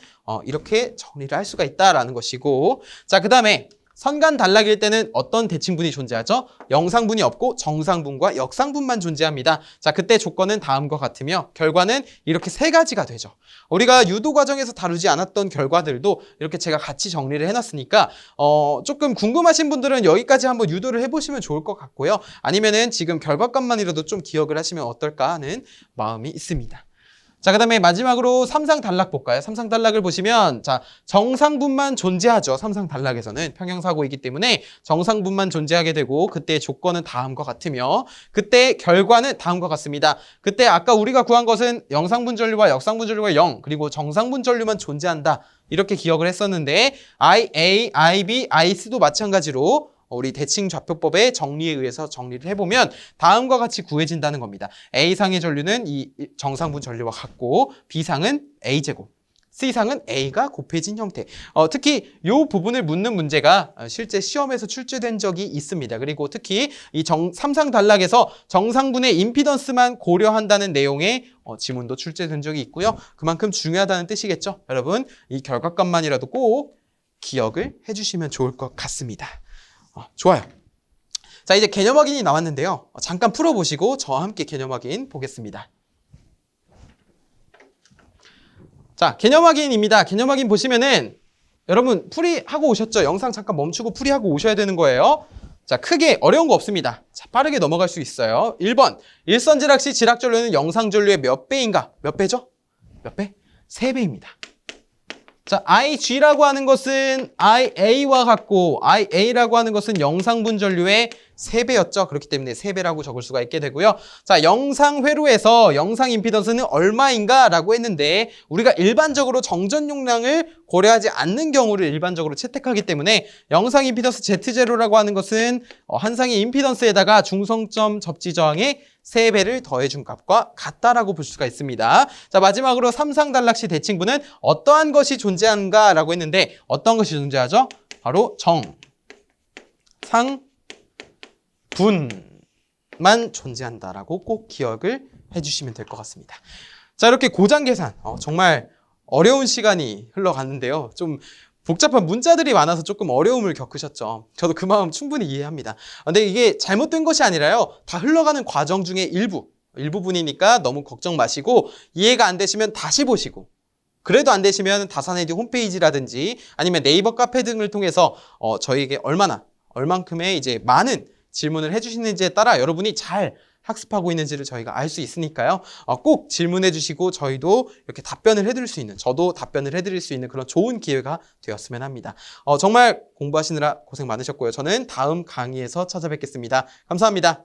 이렇게 정리를 할 수가 있다라는 것이고 자, 그 다음에 선간 단락일 때는 어떤 대칭분이 존재하죠? 영상분이 없고 정상분과 역상분만 존재합니다. 자, 그때 조건은 다음과 같으며 결과는 이렇게 세 가지가 되죠. 우리가 유도 과정에서 다루지 않았던 결과들도 이렇게 제가 같이 정리를 해놨으니까 조금 궁금하신 분들은 여기까지 한번 유도를 해보시면 좋을 것 같고요. 아니면은 지금 결과값만이라도 좀 기억을 하시면 어떨까 하는 마음이 있습니다. 자, 그 다음에 마지막으로 삼상단락 볼까요? 삼상단락을 보시면, 자, 정상분만 존재하죠. 삼상단락에서는 평형사고이기 때문에 정상분만 존재하게 되고, 그때 조건은 다음과 같으며, 그때 결과는 다음과 같습니다. 그때 아까 우리가 구한 것은 영상분전류와 역상분전류가 0, 그리고 정상분전류만 존재한다. 이렇게 기억을 했었는데, IA, IB, IC도 마찬가지로 우리 대칭좌표법의 정리에 의해서 정리를 해보면 다음과 같이 구해진다는 겁니다. A상의 전류는 이 정상분 전류와 같고 B상은 A제곱, C상은 A가 곱해진 형태. 특히 이 부분을 묻는 문제가 실제 시험에서 출제된 적이 있습니다. 그리고 특히 이 삼상단락에서 정상분의 임피던스만 고려한다는 내용의 지문도 출제된 적이 있고요. 그만큼 중요하다는 뜻이겠죠. 여러분, 이 결과값만이라도 꼭 기억을 해주시면 좋을 것 같습니다. 좋아요. 자, 이제 개념 확인이 나왔는데요. 잠깐 풀어보시고 저와 함께 개념 확인 보겠습니다. 자, 개념 확인입니다. 개념 확인 보시면은 여러분 풀이하고 오셨죠? 영상 잠깐 멈추고 풀이하고 오셔야 되는 거예요. 자, 크게 어려운 거 없습니다. 자, 빠르게 넘어갈 수 있어요. 1번, 일선지락 시 지락전류는 영상전류의 몇 배인가? 몇 배죠? 몇 배? 3배입니다. 자, IG라고 하는 것은 IA와 같고 IA라고 하는 것은 영상분 전류의 3배였죠. 그렇기 때문에 3배라고 적을 수가 있게 되고요. 자, 영상 회로에서 영상 임피던스는 얼마인가 라고 했는데 우리가 일반적으로 정전 용량을 고려하지 않는 경우를 일반적으로 채택하기 때문에 영상 임피던스 Z0라고 하는 것은 한 상의 임피던스에다가 중성점 접지 저항의 3배를 더해준 값과 같다라고 볼 수가 있습니다. 자, 마지막으로 삼상단락 시 대칭분은 어떠한 것이 존재하는가 라고 했는데 어떤 것이 존재하죠? 바로 정, 상, 분만 존재한다라고 꼭 기억을 해주시면 될 것 같습니다. 자, 이렇게 고장 계산 정말 어려운 시간이 흘러갔는데요. 좀 복잡한 문자들이 많아서 조금 어려움을 겪으셨죠. 저도 그 마음 충분히 이해합니다. 근데 이게 잘못된 것이 아니라요. 다 흘러가는 과정 중에 일부분이니까 너무 걱정 마시고 이해가 안 되시면 다시 보시고 그래도 안 되시면 다산에듀 홈페이지라든지 아니면 네이버 카페 등을 통해서 저희에게 얼만큼의 이제 많은 질문을 해주시는지에 따라 여러분이 잘 학습하고 있는지를 저희가 알 수 있으니까요. 꼭 질문해 주시고 저희도 이렇게 답변을 해드릴 수 있는, 저도 답변을 해드릴 수 있는 그런 좋은 기회가 되었으면 합니다. 정말 공부하시느라 고생 많으셨고요. 저는 다음 강의에서 찾아뵙겠습니다. 감사합니다.